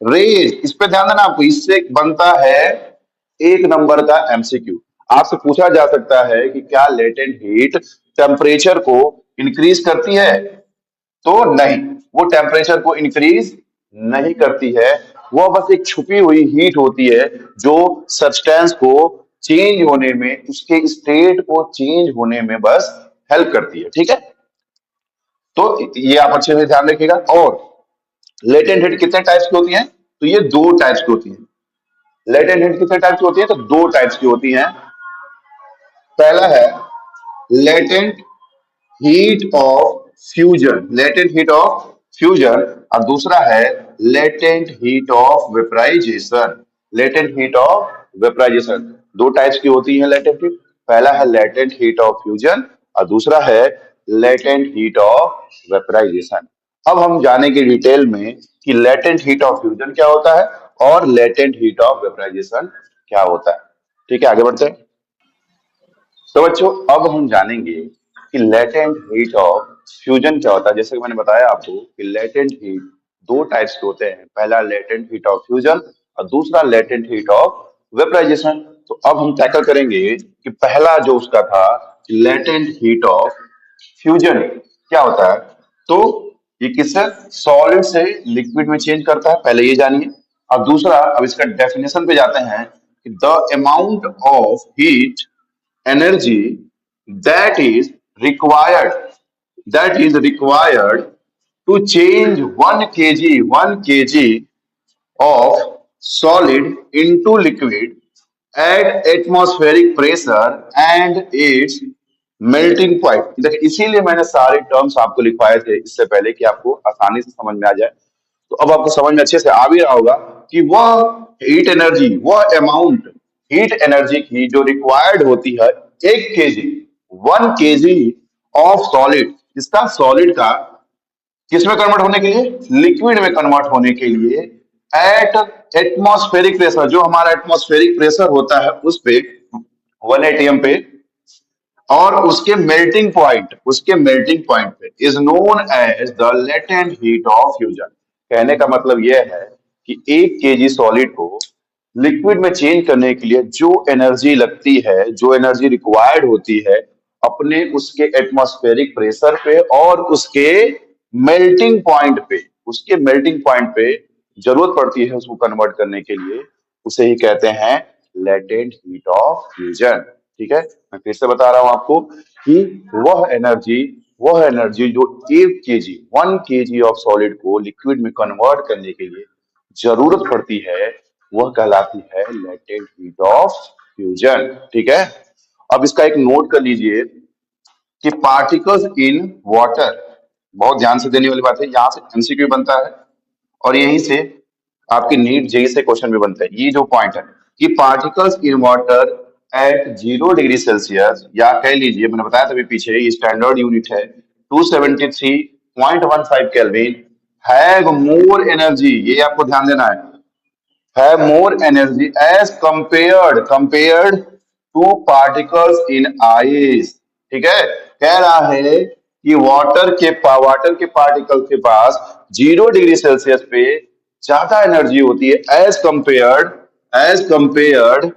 रेज, इस पे ध्यान देना आपको, इससे बनता है 1 नंबर का एमसीक्यू। आपसे पूछा जा सकता है कि क्या लेटेंट हीट टेम्परेचर को इंक्रीज करती है, तो नहीं, वो टेम्परेचर को इंक्रीज नहीं करती है, वो बस एक छुपी हुई हीट होती है जो सब्सटेंस को चेंज होने में, उसके स्टेट को चेंज होने में बस हेल्प करती है। ठीक है, तो ये आप अच्छे से ध्यान रखिएगा। और लेटेंट हीट कितने टाइप्स की होती है? तो ये दो टाइप्स की होती है। लेटेंट हीट कितने टाइप्स की होती है? तो दो टाइप्स की होती है। पहला है latent heat of fusion, latent heat of fusion, और दूसरा है latent heat of vaporisation, latent heat of vaporisation. दो टाइप्स की होती है लेटेंट हीट। पहला है लेटेंट हीट ऑफ फ्यूजन और दूसरा है लेटेंट हीट ऑफ वेपराइजेशन। अब हम जानेंगे डिटेल में कि लेटेंट हीट ऑफ फ्यूजन क्या होता है और लेटेंट हीट ऑफ वेपराइजेशन क्या होता है। ठीक है, आगे बढ़ते हैं। तो बच्चों अब हम जानेंगे कि लेटेंट हीट ऑफ फ्यूजन क्या होता है। जैसे कि मैंने बताया आपको कि लेटेंट हीट दो टाइप्स के होते हैं, पहला लेटेंट हीट ऑफ फ्यूजन और दूसरा लेटेंट हीट ऑफ वेपराइजेशन। तो अब हम टैकल करेंगे कि पहला जो उसका था लेटेंट हीट ऑफ फ्यूजन क्या होता है। तो ये किससे सॉलिड से लिक्विड में चेंज करता है, पहले ये जानिए। अब दूसरा, अब इसका डेफिनेशन पे जाते हैं कि the amount of heat energy that is required that is required to change 1 kg of solid into liquid at atmospheric pressure and its melting point. देखिए इसीलिए मैंने सारे टर्म्स आपको लिखवाए थे इससे पहले कि आपको आसानी से समझ में आ जाए। तो अब आपको समझ में अच्छे से आ भी रहा होगा कि वह हीट एनर्जी, वह अमाउंट हीट एनर्जी की जो रिक्वायर्ड होती है 1 kg, 1 kg ऑफ सॉलिड, इसका सॉलिड का किसमें कन्वर्ट होने के लिए? लिक्विड में कन्वर्ट होने के लिए एट एटमॉस्फेरिक प्रेशर, जो हमारा एटमॉस्फेरिक प्रेशर होता है उस पे 1 atm पे, और उसके मेल्टिंग पॉइंट पे is known as the latent heat of fusion. कहने का मतलब यह है कि 1 kg सॉलिड को लिक्विड में चेंज करने के लिए जो एनर्जी लगती है, जो एनर्जी रिक्वायर्ड होती है, अपने उसके एटमॉस्फेरिक प्रेशर पे और उसके मेल्टिंग पॉइंट पे जरूरत पड़ती है उसको कन्वर्ट करने के लिए, उसे ही कहते हैं लेटेंट हीट ऑफ फ्यूजन। ठीक है, मैं फिर से बता रहा हूं आपको कि वह एनर्जी जो 1 kg ऑफ सॉलिड को लिक्विड में कन्वर्ट करने के लिए जरूरत पड़ती है, वह कहलाती है लेटेंट हीट ऑफ फ्यूजन। ठीक है, अब इसका एक नोट कर लीजिए कि पार्टिकल्स इन वाटर, बहुत ध्यान से देने वाली बात है, यहाँ से एमसीक्यू बनता है और यहीं से आपकी नीट जेई से क्वेश्चन भी बनता है। ये जो पॉइंट है कि particles in water at 0 degree Celsius, या कह लीजिए मैंने बताया था अभी पीछे, ये स्टैंडर्ड यूनिट है 273.15 केल्विन, हैव मोर एनर्जी, ये आपको ध्यान देना है more energy as compared to particles in ice. ठीक है, कह रहा है कि वाटर के पार्टिकल के पास 0 डिग्री सेल्सियस पे ज्यादा एनर्जी होती है एज कंपेयर्ड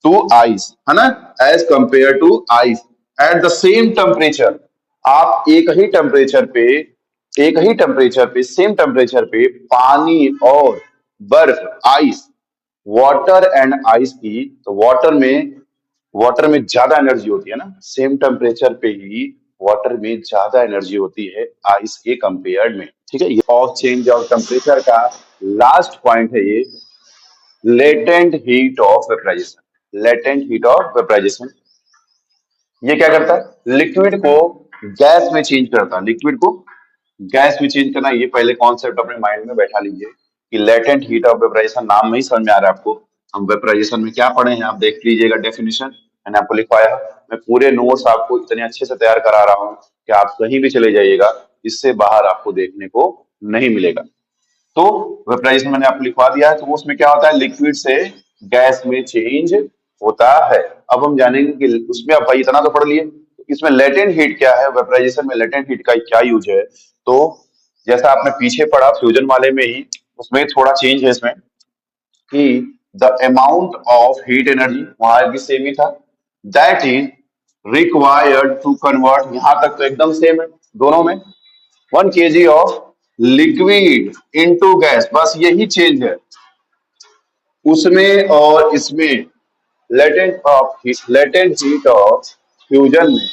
टू आइस, है ना, as compare to ice. At the same temperature, आप एक ही टेम्परेचर पे सेम टेम्परेचर पे पानी और बर्फ, आइस, वाटर एंड आइस की, तो वाटर में ज्यादा एनर्जी होती है ना, सेम टेम्परेचर पे ही वाटर में ज्यादा एनर्जी होती है आइस के कंपेयर में। ठीक है, ये ऑफ चेंज ऑफ टेम्परेचर का लास्ट पॉइंट है ये latent heat of vaporisation. Latent heat of vaporisation ये क्या करता है? लिक्विड को गैस में चेंज करता है, लिक्विड को गैस में चेंज करना, ये पहले कॉन्सेप्ट अपने माइंड में बैठा लीजिए कि लेटेंट हीट ऑफ वेपराइजेशन, नाम में ही समझ में आ रहा है आपको हम वेपराइजेशन में क्या पढ़े हैं। आप देख लीजिएगा डेफिनेशन मैंने आपको लिखवाया है। मैं पूरे नोट्स आपको इतने अच्छे से तैयार करा रहा हूँ कि आप कहीं भी चले जाइएगा, इससे बाहर आपको देखने को नहीं मिलेगा। तो वेपराइजेशन मैंने आपको लिखवा दिया है, तो उसमें क्या होता है? लिक्विड से गैस में चेंज होता है। अब हम जानेंगे कि उसमें, अब भाई इतना तो पढ़ लिए, इसमें लेटेंट हीट क्या है, वेपराइजेशन में लेटेंट हीट का क्या यूज है। तो जैसा आपने पीछे पढ़ा फ्यूजन वाले में ही, उसमें थोड़ा चेंज है इसमें कि the amount of heat energy, वहां भी सेम ही था, that is required to convert, यहां तक तो एकदम सेम है दोनों में, 1 kg of liquid into gas, बस यही चेंज है उसमें और इसमें। लेटेंट हीट ऑफ फ्यूजन में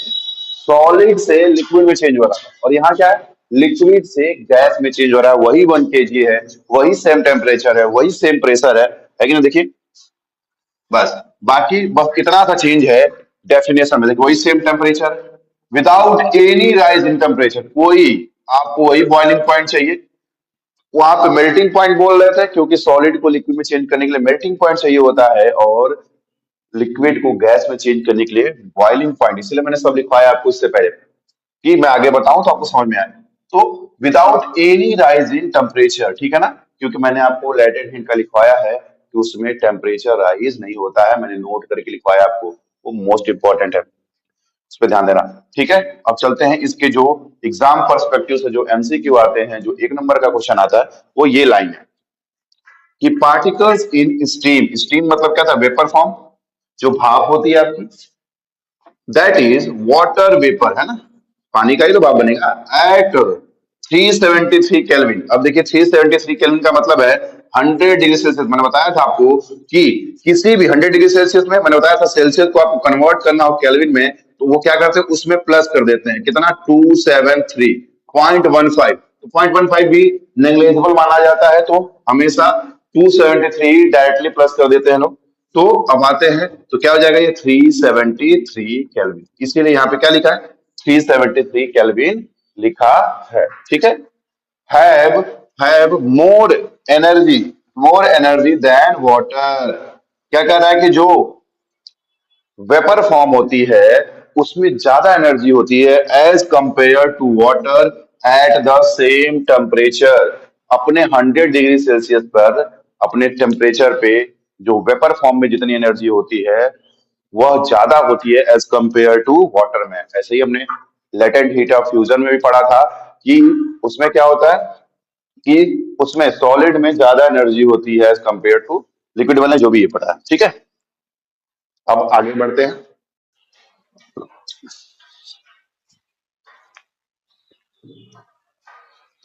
सॉलिड से लिक्विड में चेंज हो रहा है, और यहाँ क्या है, लिक्विड से गैस में चेंज हो रहा है। वही 1 kg है, वही सेम टेम्परेचर है, वही सेम प्रेशर है कि नहीं? देखिए बस, बाकी बस इतना सा चेंज है डेफिनेशन में। देखिए वही same temperature without any rise in temperature, कोई आपको वही बॉइलिंग पॉइंट चाहिए। वहां पे मेल्टिंग पॉइंट बोल रहे थे क्योंकि सॉलिड को लिक्विड में चेंज करने के लिए मेल्टिंग पॉइंट चाहिए होता है, और लिक्विड को गैस में चेंज करने के लिए बॉइलिंग पॉइंट। इसलिए मैंने सब लिखवाया आपको इससे पहले कि मैं आगे बताऊं तो आपको समझ में आए। तो without any rise in temperature, ठीक है ना, क्योंकि मैंने आपको लेटेंट हीट का लिखवाया है कि उसमें टेम्परेचर राइज नहीं होता है, मैंने नोट करके लिखवाया आपको, वो मोस्ट इंपॉर्टेंट है, इस पे ध्यान देना। ठीक है, अब चलते हैं इसके जो एग्जाम पर्सपेक्टिव से जो एमसीक्यू आते हैं, जो 1 नंबर का क्वेश्चन आता है वो ये लाइन है कि पार्टिकल्स इन स्टीम, स्टीम मतलब क्या था, वेपर फॉर्म, जो भाप होती है आपकी, दैट इज वाटर वेपर, है ना, पानी का ही तो भाप बनेगा, एट 373 केल्विन। अब देखिए 373 केल्विन का मतलब है 100 डिग्री सेल्सियस। मैंने बताया था आपको कि किसी भी 100 डिग्री सेल्सियस में, मैंने बताया था सेल्सियस को आपको कन्वर्ट करना हो केल्विन में, तो वो क्या करते हैं, उसमें प्लस कर देते हैं, कितना, 273.15। तो 0.15 भी नेग्लेजिबल माना जाता है, तो हमेशा 273 डायरेक्टली प्लस कर देते हैं लोग। तो अब आते हैं तो क्या हो जाएगा, ये 373 केल्विन, इसीलिए यहाँ पे क्या लिखा है, 373 केल्विन लिखा है। ठीक है, have have more energy than water. क्या कह रहा है कि जो वेपर फॉर्म होती है उसमें ज्यादा एनर्जी होती है as compare to water at the same temperature. अपने 100 डिग्री सेल्सियस पर, अपने टेम्परेचर पे जो वेपर फॉर्म में जितनी एनर्जी होती है वह ज्यादा होती है एज कंपेयर टू वाटर में। ऐसे ही हमने लेटेंट हीट ऑफ फ्यूजन में भी पढ़ा था कि उसमें क्या होता है कि उसमें सॉलिड में ज्यादा एनर्जी होती है एज कंपेयर टू लिक्विड, वाले जो भी ये पढ़ा है। ठीक है, अब आगे बढ़ते हैं।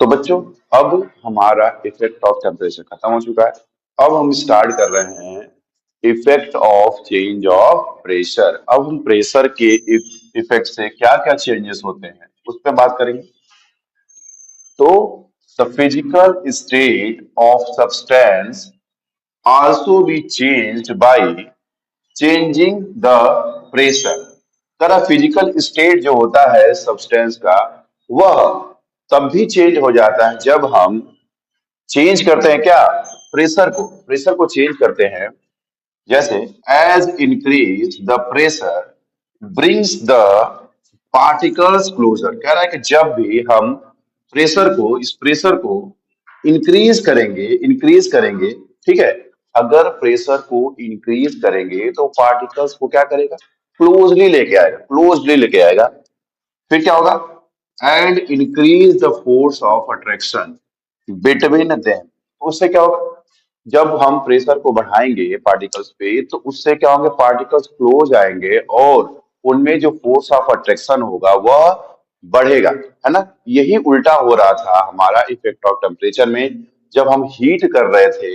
तो बच्चों अब हमारा इफेक्ट ऑफ टेम्परेचर खत्म हो चुका है। अब हम स्टार्ट कर रहे हैं effect of change of pressure. अब हम प्रेशर के इफेक्ट से क्या क्या चेंजेस होते हैं उस पर बात करेंगे। तो the physical state of substance also be changed by changing the pressure. तरह फिजिकल स्टेट जो होता है सब्सटेंस का, वह तब भी चेंज हो जाता है जब हम चेंज करते हैं क्या, प्रेशर को चेंज करते हैं। जैसे as increase the pressure brings the particles closer. कह रहा है कि जब भी हम इस प्रेशर को इंक्रीज करेंगे, ठीक है, अगर प्रेशर को इंक्रीज करेंगे तो पार्टिकल्स को क्या करेगा, क्लोजली लेके आएगा। फिर क्या होगा, and increase the force of attraction between them. उससे क्या होगा, जब हम प्रेशर को बढ़ाएंगे पार्टिकल्स पे तो उससे क्या होंगे, पार्टिकल्स क्लोज आएंगे और उनमें जो फोर्स ऑफ अट्रैक्शन होगा वह बढ़ेगा, है ना। यही उल्टा हो रहा था हमारा इफेक्ट ऑफ टेम्परेचर में। जब हम हीट कर रहे थे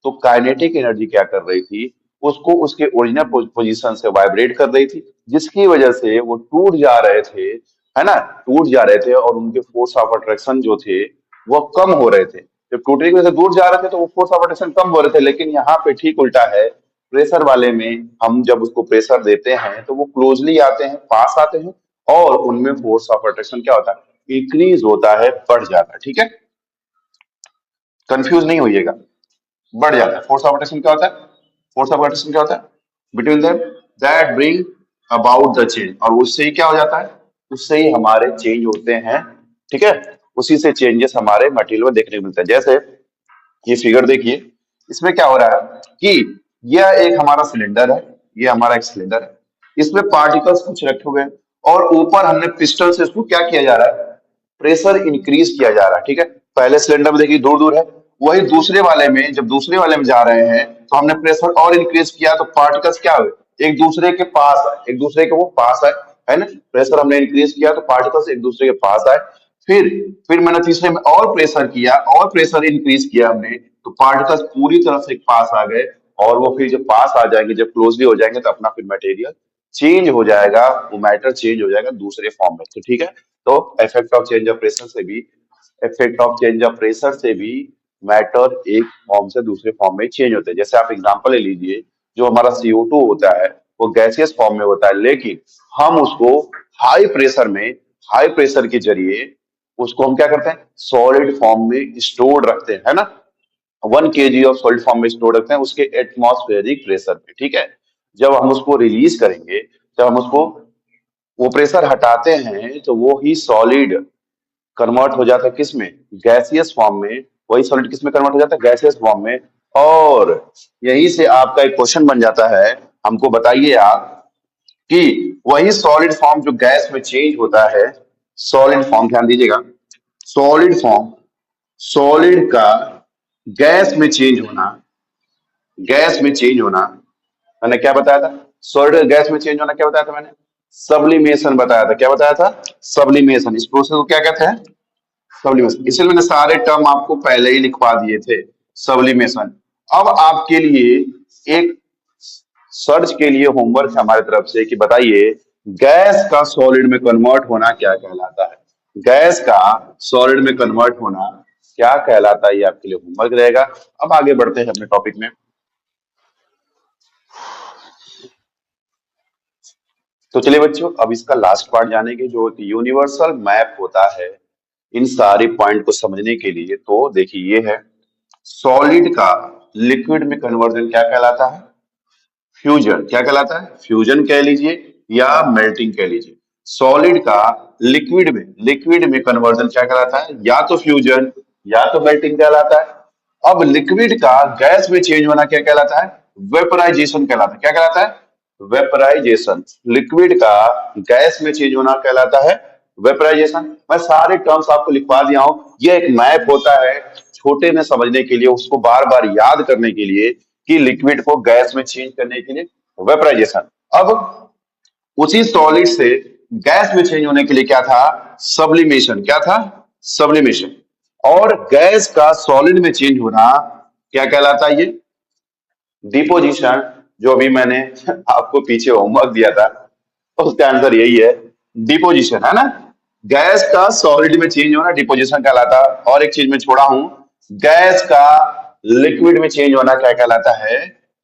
तो काइनेटिक एनर्जी क्या कर रही थी, उसको उसके ओरिजिनल पोजीशन से वाइब्रेट कर रही थी, जिसकी वजह से वो टूट जा रहे थे, है ना, टूट जा रहे थे, और उनके फोर्स ऑफ अट्रैक्शन जो थे वो कम हो रहे थे। जब टूटने की वजह से दूर जा रहे थे तो वो फोर्स ऑफ अट्रैक्शन कम हो रहे थे। लेकिन यहाँ पे ठीक उल्टा है, प्रेशर वाले में हम जब उसको प्रेशर देते हैं तो वो क्लोजली आते हैं, पास आते हैं, और उनमें फोर्स ऑफ अट्रैक्शन क्या होता है, इंक्रीज होता है, बढ़ जाता है। ठीक है, कंफ्यूज नहीं होइएगा, बढ़ जाता है। फोर्स ऑफ अट्रैक्शन क्या होता है, फोर्स ऑफ अट्रैक्शन क्या होता है, between them that bring about the change, और उससे ही क्या हो जाता है, उससे ही हमारे चेंज होते हैं। ठीक है, उसी से चेंजेस हमारे मटेरियल में देखने को मिलते हैं। जैसे ये फिगर देखिए, इसमें क्या हो रहा है कि यह एक हमारा सिलेंडर है, ये हमारा एक सिलेंडर है, इसमें पार्टिकल्स कुछ रखे हुए हैं, और ऊपर हमने पिस्टन से इसको क्या किया जा रहा है, प्रेशर इंक्रीज किया जा रहा है। ठीक है, पहले सिलेंडर में देखिए दूर दूर है, वही दूसरे वाले में, जब दूसरे वाले में जा रहे हैं तो हमने प्रेशर और इंक्रीज किया तो पार्टिकल्स क्या हुए, एक दूसरे के पास आए, एक दूसरे के वो पास आए, है ना। प्रेशर हमने इंक्रीज किया तो पार्टिकल्स एक दूसरे के पास आए। फिर फिर मैंने तीसरे में और प्रेशर किया, और प्रेशर इंक्रीज किया हमने, तो पार्टिकल्स पूरी तरह से पास आ गए। और वो फिर जब पास आ जाएंगे, जब क्लोजली हो जाएंगे, तो अपना फिर मटेरियल चेंज हो जाएगा, वो मैटर चेंज हो जाएगा दूसरे फॉर्म में। तो ठीक है, तो effect of change of pressure से भी effect of change of pressure से भी मैटर एक फॉर्म से दूसरे फॉर्म में चेंज होते हैं। जैसे आप एग्जांपल ले लीजिए, जो हमारा CO2 होता है वो गैसियस फॉर्म में होता है, लेकिन हम उसको हाई प्रेशर में, हाई प्रेशर के जरिए उसको हम क्या करते हैं, सॉलिड फॉर्म में स्टोर रखते हैं, है ना। 1 kg ऑफ सॉलिड फॉर्म में स्टोर रखते हैं उसके एटमॉस्फेरिक प्रेशर पे, ठीक है। जब हम उसको रिलीज करेंगे, जब हम उसको वो प्रेशर हटाते हैं, तो वो ही सॉलिड कन्वर्ट हो जाता है किस में, गैसियस फॉर्म में। वही सॉलिड किस में कन्वर्ट हो जाता है, गैसियस फॉर्म में। और यहीं से आपका एक क्वेश्चन बन जाता है, हमको बताइए आप कि वही सॉलिड फॉर्म जो गैस में चेंज होता है, सॉलिड फॉर्म, ध्यान दीजिएगा, सॉलिड फॉर्म, सॉलिड का गैस में चेंज होना, गैस में चेंज होना, मैंने क्या बताया था, सॉलिड गैस में चेंज होना क्या बताया था मैंने, सब्लिमेशन बताया था। क्या बताया था, सब्लिमेशन। इस प्रोसेस को क्या कहते हैं, सब्लिमेशन। इसलिए मैंने सारे टर्म आपको पहले ही लिखवा दिए थे, सब्लिमेशन। अब आपके लिए एक सर्च के लिए होमवर्क है हमारी तरफ से कि बताइए गैस का सॉलिड में कन्वर्ट होना क्या कहलाता है, गैस का सॉलिड में कन्वर्ट होना क्या कहलाता है, ये आपके लिए होमवर्क रहेगा। अब आगे बढ़ते हैं अपने टॉपिक में। तो चलिए बच्चों, अब इसका लास्ट पार्ट जानेंगे, जो यूनिवर्सल मैप होता है इन सारे पॉइंट को समझने के लिए। तो देखिए, ये है सॉलिड का लिक्विड में कन्वर्जन क्या कहलाता है, फ्यूजन। क्या कहलाता है, फ्यूजन कह लीजिए या मेल्टिंग कह लीजिए। सॉलिड का लिक्विड में कन्वर्जन क्या कहलाता है, या तो फ्यूजन या तो मेल्टिंग कहलाता है। अब लिक्विड का गैस में चेंज होना क्या कहलाता है, वेपराइजेशन कहलाता है। क्या कहलाता है, वेपराइजेशन। लिक्विड का गैस में चेंज होना कहलाता है वेपराइजेशन। मैं सारे टर्म्स आपको लिखवा दिया हूं। ये एक मैप होता है छोटे में समझने के लिए, उसको बार बार याद करने के लिए, कि लिक्विड को गैस में चेंज करने के लिए वेपराइजेशन। अब उसी सॉलिड से गैस में चेंज होने के लिए क्या था, सब्लिमेशन। क्या था, सब्लिमेशन। और गैस का सॉलिड में चेंज होना क्या कहलाता है, ये डिपोजिशन। जो अभी मैंने आपको पीछे होमवर्क दिया था, उसका आंसर यही है, डिपोजिशन, है ना। गैस का सॉलिड में चेंज होना डिपोजिशन कहलाता है। और एक चीज मैं छोड़ा हूं, गैस का लिक्विड में चेंज होना क्या कहलाता है,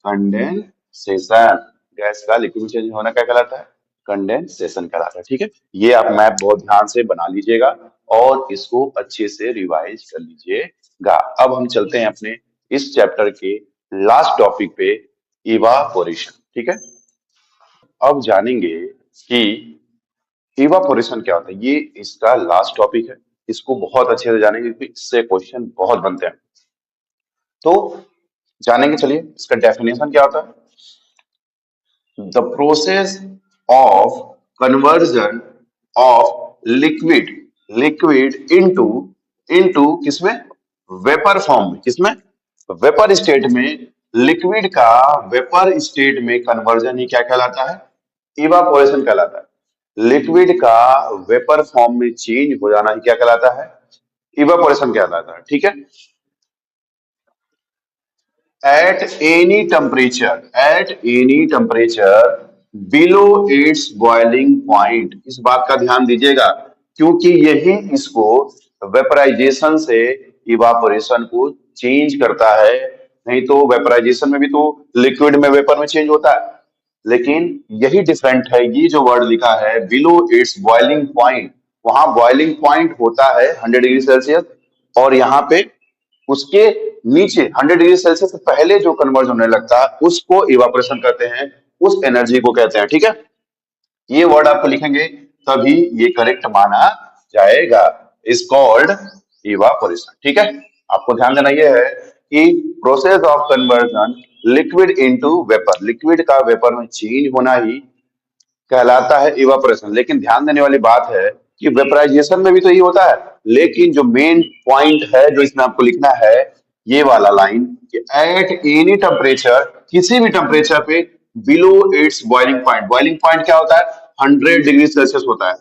कंडेंसेशन। गैस का लिक्विड में चेंज होना क्या कहलाता है, कंडेंसेशन कहलाता है। ठीक है, ये आप मैप बहुत ध्यान से बना लीजिएगा और इसको अच्छे से रिवाइज कर लीजिएगा। अब हम चलते हैं अपने इस चैप्टर के लास्ट टॉपिक पे, इवापोरेशन। ठीक है, अब जानेंगे कि इवापोरेशन क्या होता है। ये इसका लास्ट टॉपिक है, इसको बहुत अच्छे से जानेंगे क्योंकि इससे क्वेश्चन बहुत बनते हैं। तो जानेंगे, चलिए इसका डेफिनेशन क्या होता है। The process of conversion of liquid into into किसमें, वेपर फॉर्म में। किसमें, वेपर स्टेट में। लिक्विड का वेपर स्टेट में कन्वर्जन ही क्या कहलाता है, इवापोरेशन कहलाता है। लिक्विड का वेपर फॉर्म में चेंज हो जाना ही क्या कहलाता है, इवापोरेशन कहलाता है। ठीक है, at any temperature below its boiling point। इस बात का ध्यान दीजिएगा, क्योंकि यही इसको वेपराइजेशन से इवापोरेशन को चेंज करता है। नहीं तो वेपराइजेशन में भी तो लिक्विड में वेपर में चेंज होता है, लेकिन यही डिफरेंट है। ये जो वर्ड लिखा है बिलो इट्स बॉइलिंग पॉइंट, वहां बॉइलिंग पॉइंट होता है 100 डिग्री सेल्सियस, और यहाँ पे उसके नीचे 100 डिग्री सेल्सियस से पहले जो कन्वर्जन होने लगता है उसको इवापोरेशन कहते हैं, उस एनर्जी को कहते हैं। ठीक है, ये वर्ड आपको लिखेंगे तभी ये करेक्ट माना जाएगा, इज कॉल्ड इवापोरेशन। ठीक है, आपको ध्यान देना यह है कि process of conversion liquid into vapour, liquid का वेपर में चेंज होना ही कहलाता है इवापोरेशन। लेकिन ध्यान देने वाली बात है कि वेपराइजेशन में भी तो यही होता है, लेकिन जो मेन पॉइंट है जो इसमें आपको लिखना है, ये वाला लाइन, कि एट एनी टेम्परेचर, किसी भी टेम्परेचर पे, below it's boiling point. Boiling point क्या होता है, 100 डिग्री सेल्सियस होता है।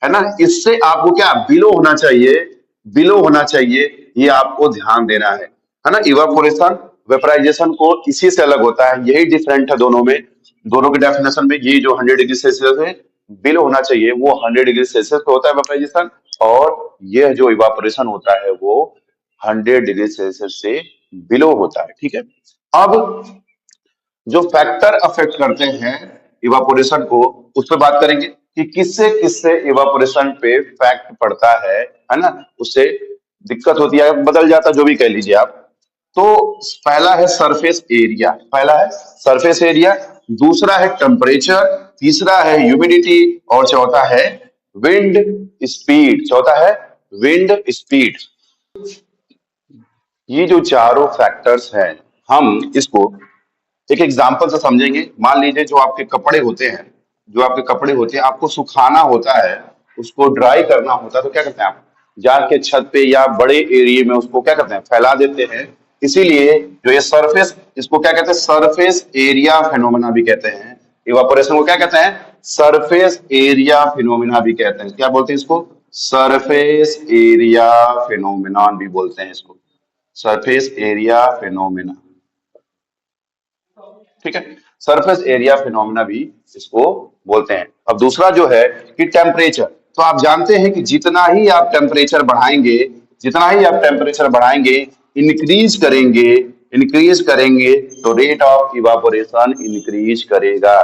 है ना, इससे आपको क्या बिलो होना चाहिए, बिलो होना चाहिए, ये आपको ध्यान देना है ना। इवापोरेशन वेपराइजेशन को इसी से अलग होता है, यही डिफरेंट है दोनों में, दोनों के डेफिनेशन में। ये जो 100 डिग्री सेल्सियस है बिलो होना चाहिए, वो 100 डिग्री सेल्सियस पे होता है वेपराइजेशन, और यह जो इवापोरेशन होता है वो 100 डिग्री सेल्सियस से बिलो होता है, ठीक है। अब जो फैक्टर अफेक्ट करते हैं इवापोरेशन को, उस पर बात करेंगे कि किससे किससे इवापोरेशन पे फैक्ट पड़ता है ना, उससे दिक्कत होती है, बदल जाता, जो भी कह लीजिए आप। तो पहला है सरफेस एरिया, पहला है सरफेस एरिया, दूसरा है टेम्परेचर, तीसरा है ह्यूमिडिटी, और चौथा है विंड स्पीड, चौथा है विंड स्पीड। ये जो चारों फैक्टर्स हैं, हम इसको एक एग्जाम्पल से समझेंगे। मान लीजिए जो आपके कपड़े होते हैं, जो आपके कपड़े होते हैं, आपको सुखाना होता है, उसको ड्राई करना होता है, तो क्या करते हैं आप, जाके छत पे या बड़े एरिया में उसको क्या करते हैं, फैला देते हैं। इसीलिए जो ये सरफेस, इसको क्या कहते हैं, सरफेस एरिया फिनोमेना भी कहते हैं। इवापोरेशन को क्या कहते हैं, सरफेस एरिया फिनोमेना भी कहते हैं। क्या बोलते हैं इसको, सरफेस एरिया फिनोमेनॉन भी बोलते हैं इसको, सरफेस एरिया फिनोमेना, ठीक है। सरफेस एरिया फिनोमेना भी इसको बोलते हैं। अब दूसरा जो है कि टेम्परेचर, तो आप जानते हैं कि जितना ही आप टेम्परेचर बढ़ाएंगे, जितना ही आप टेम्परेचर बढ़ाएंगे, इंक्रीज करेंगे, इंक्रीज करेंगे, तो रेट ऑफ इवापोरेशन इंक्रीज करेगा।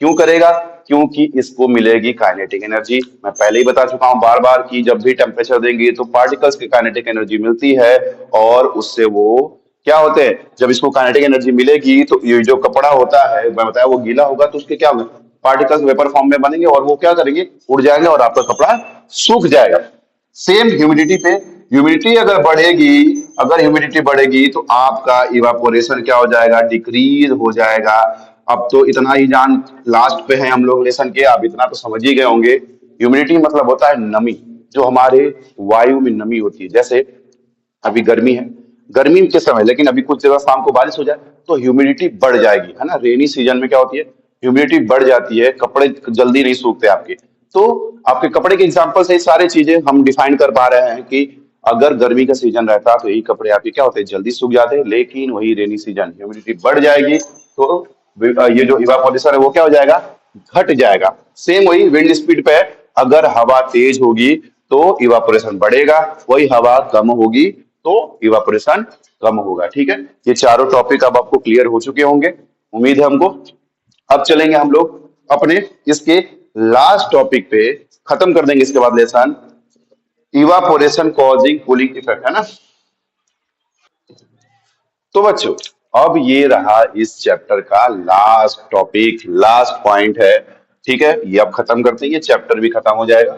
क्यों करेगा, क्योंकि इसको मिलेगी काइनेटिक एनर्जी। मैं पहले ही बता चुका हूं बार बार कि जब भी टेम्परेचर देंगे तो पार्टिकल्स की काइनेटिक एनर्जी मिलती है, और उससे वो क्या होते हैं, जब इसको काइनेटिक एनर्जी मिलेगी तो ये जो कपड़ा होता है, मैं बताया, वो गीला होगा, तो उसके क्या होगा, पार्टिकल्स वेपर फॉर्म में बनेंगे, और वो क्या करेंगे, उड़ जाएंगे, और आपका कपड़ा सूख जाएगा। सेम ह्यूमिडिटी पे, ह्यूमिडिटी अगर बढ़ेगी, अगर ह्यूमिडिटी बढ़ेगी तो आपका इवापोरेशन क्या हो जाएगा, डिक्रीज हो जाएगा। अब तो इतना ही जान, लास्ट पे है हम लोग लेसन के, आप इतना तो समझ ही गए होंगे। ह्यूमिडिटी मतलब होता है नमी, जो हमारे वायु में नमी होती है। जैसे अभी गर्मी है, गर्मी के समय, लेकिन अभी कुछ जगह शाम को बारिश हो जाए तो ह्यूमिडिटी बढ़ जाएगी, है ना। रेनी सीजन में क्या होती है, ह्यूमिडिटी बढ़ जाती है, कपड़े जल्दी नहीं सूखते आपके। तो आपके कपड़े के एग्जांपल से ये सारी चीजें हम डिफाइन कर पा रहे हैं कि अगर गर्मी का सीजन रहता तो यही कपड़े आपके क्या होते हैं, जल्दी सूख जाते हैं, लेकिन वही रेनी सीजन ह्यूमिडिटी बढ़ जाएगी तो ये जो इवापोरेशन है वो क्या हो जाएगा, घट जाएगा। सेम वही विंड स्पीड पे, अगर हवा तेज होगी तो इवापोरेशन बढ़ेगा, वही हवा कम होगी तो इवापोरेशन कम होगा, ठीक है। ये चारों टॉपिक अब आपको क्लियर हो चुके होंगे, उम्मीद है हमको। अब चलेंगे हम लोग अपने इसके लास्ट टॉपिक पे, खत्म कर देंगे इसके बाद lesson, evaporation causing cooling effect, है ना। तो बच्चों, अब ये रहा इस चैप्टर का लास्ट टॉपिक, लास्ट पॉइंट है, ठीक है। ये अब खत्म करते हैं, ये चैप्टर भी खत्म हो जाएगा।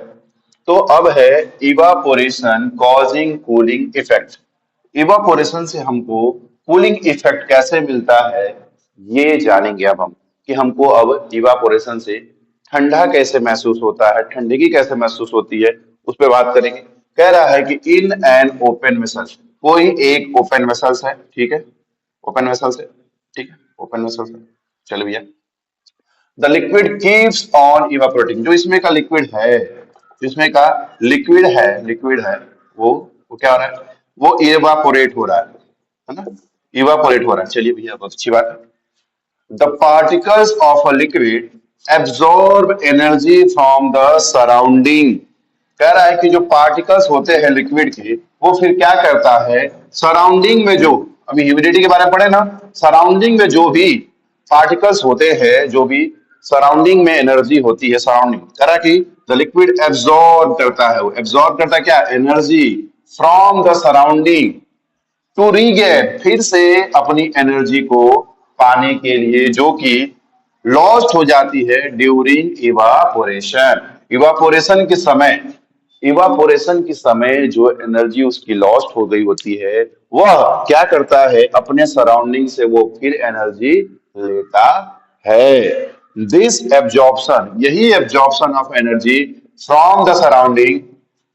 तो अब है evaporation causing cooling effect. Evaporation से हमको कूलिंग इफेक्ट कैसे मिलता है, ये जानेंगे अब हम, कि हमको अब इवापोरेशन से ठंडा कैसे महसूस होता है, ठंडगी कैसे महसूस होती है, उस पर बात करेंगे। कह रहा है कि इन एन ओपन वेसल, कोई एक ओपन वेसल्स है, ठीक है, ओपन वेसल्स है, ठीक है, ओपन वेसल्स है, चलो भैया। The liquid keeps on evaporating, जो इसमें का लिक्विड है, जो इसमें का लिक्विड है, लिक्विड है, वो क्या हो रहा है, वो इवापोरेट हो रहा है ना, इवापोरेट हो रहा है। चलिए भैया, बहुत अच्छी बात है। The particles of a liquid absorb energy from the surrounding. कह रहा है कि जो पार्टिकल्स होते हैं लिक्विड के, वो फिर क्या करता है, सराउंडिंग में जो, अभी ह्यूमिडिटी के बारे में पढ़े ना, सराउंडिंग में जो भी पार्टिकल्स होते हैं, जो भी सराउंडिंग में एनर्जी होती है, सराउंडिंग, कह रहा है कि द लिक्विड एब्जॉर्ब करता है, वो एब्जॉर्ब करता है क्या, energy from the surrounding to regain, फिर से अपनी एनर्जी को पाने के लिए, जो कि लॉस्ट हो जाती है ड्यूरिंग इवापोरेशन। इवापोरेशन के समय, इवापोरेशन के समय जो एनर्जी उसकी लॉस्ट हो गई होती है, वह क्या करता है, अपने सराउंडिंग से वो फिर एनर्जी लेता है। दिस एब्जॉर्प्शन, यही absorption of energy from the surrounding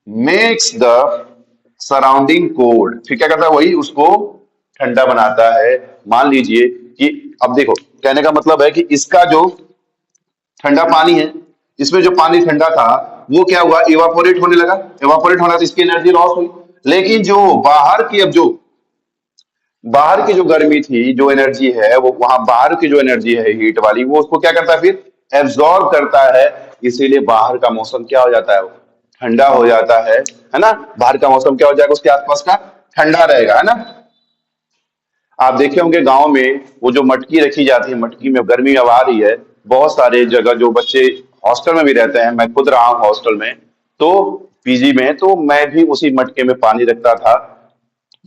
makes the surrounding cold, फिर क्या करता है, वही उसको ठंडा बनाता है। मान लीजिए कि, अब देखो, कहने का मतलब है कि इसका जो ठंडा पानी है, इसमें जो पानी ठंडा था, वो क्या हुआ, इवापोरेट होने लगा। इवापोरेट होना तो इसकी एनर्जी लॉस हुई। लेकिन जो बाहर की, अब जो बाहर की जो गर्मी थी, जो एनर्जी है, वो वहां बाहर की जो एनर्जी है हीट वाली, वो उसको क्या करता है, फिर एब्जॉर्ब करता है। इसीलिए बाहर का मौसम क्या हो जाता है, वो ठंडा हो जाता है ना। बाहर का मौसम क्या हो जाएगा, उसके आसपास का ठंडा रहेगा, है ना। आप देखे होंगे गांव में वो जो मटकी रखी जाती है, मटकी में गर्मी अब आ रही है। बहुत सारे जगह जो बच्चे हॉस्टल में भी रहते हैं, मैं खुद रहा हूँ हॉस्टल में, तो पीजी में, तो मैं भी उसी मटके में पानी रखता था।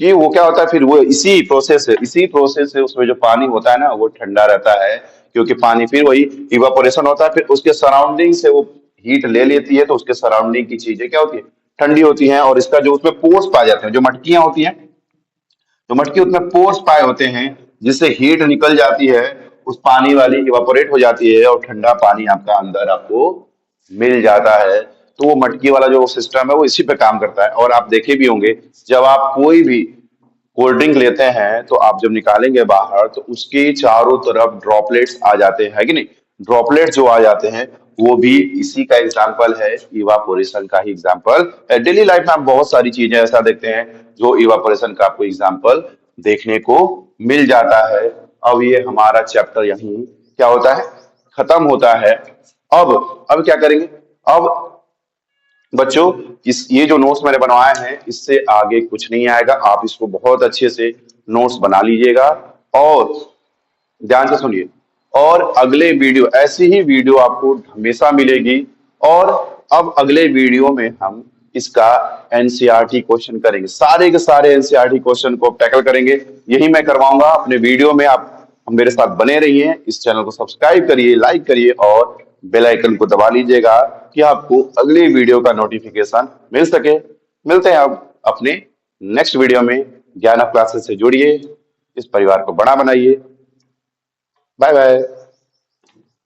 कि वो क्या होता है, फिर वो इसी प्रोसेस से उसमें जो पानी होता है ना, वो ठंडा रहता है। क्योंकि पानी फिर वही इवापोरेशन होता है, फिर उसके सराउंडिंग से वो हीट ले लेती है, तो उसके सराउंडिंग की चीजें क्या होती है, ठंडी होती हैं। और इसका जो उसमें पोर्स पाए जाते हैं, जो मटकियां होती हैं, तो मटकी उसमें पोर्स पाए होते हैं, जिससे हीट निकल जाती है, उस पानी वाली इवापोरेट हो जाती है, और ठंडा पानी आपका अंदर आपको मिल जाता है। तो वो मटकी वाला जो सिस्टम है, वो इसी पे काम करता है। और आप देखे भी होंगे, जब आप कोई भी कोल्ड ड्रिंक लेते हैं, तो आप जब निकालेंगे बाहर, तो उसके चारों तरफ ड्रॉपलेट्स आ जाते हैं, है कि नहीं। ड्रॉपलेट्स जो आ जाते हैं, वो भी इसी का एग्जाम्पल है, इवापोरेशन का ही एग्जाम्पल है। डेली लाइफ में आप बहुत सारी चीजें ऐसा देखते हैं, जो इवापोरेशन का आपको एग्जाम्पल देखने को मिल जाता है। अब ये हमारा चैप्टर यहीं क्या होता है, खत्म होता है। अब क्या करेंगे, अब बच्चों, इस ये जो नोट्स मैंने बनवाए हैं, इससे आगे कुछ नहीं आएगा। आप इसको बहुत अच्छे से नोट्स बना लीजिएगा, और ध्यान से सुनिए। और अगले वीडियो, ऐसी ही वीडियो आपको हमेशा मिलेगी। और अब अगले वीडियो में हम इसका एनसीईआरटी क्वेश्चन करेंगे, सारे के सारे एनसीईआरटी क्वेश्चन को टैकल करेंगे। यही मैं करवाऊंगा अपने वीडियो में। आप मेरे साथ बने रहिए, इस चैनल को सब्सक्राइब करिए, लाइक करिए, और बेल आइकन को दबा लीजिएगा, कि आपको अगले वीडियो का नोटिफिकेशन मिल सके। मिलते हैं अब अपने नेक्स्ट वीडियो में। ज्ञान ऑफ क्लासेस से जुड़िए, इस परिवार को बड़ा बनाइए। Bye bye.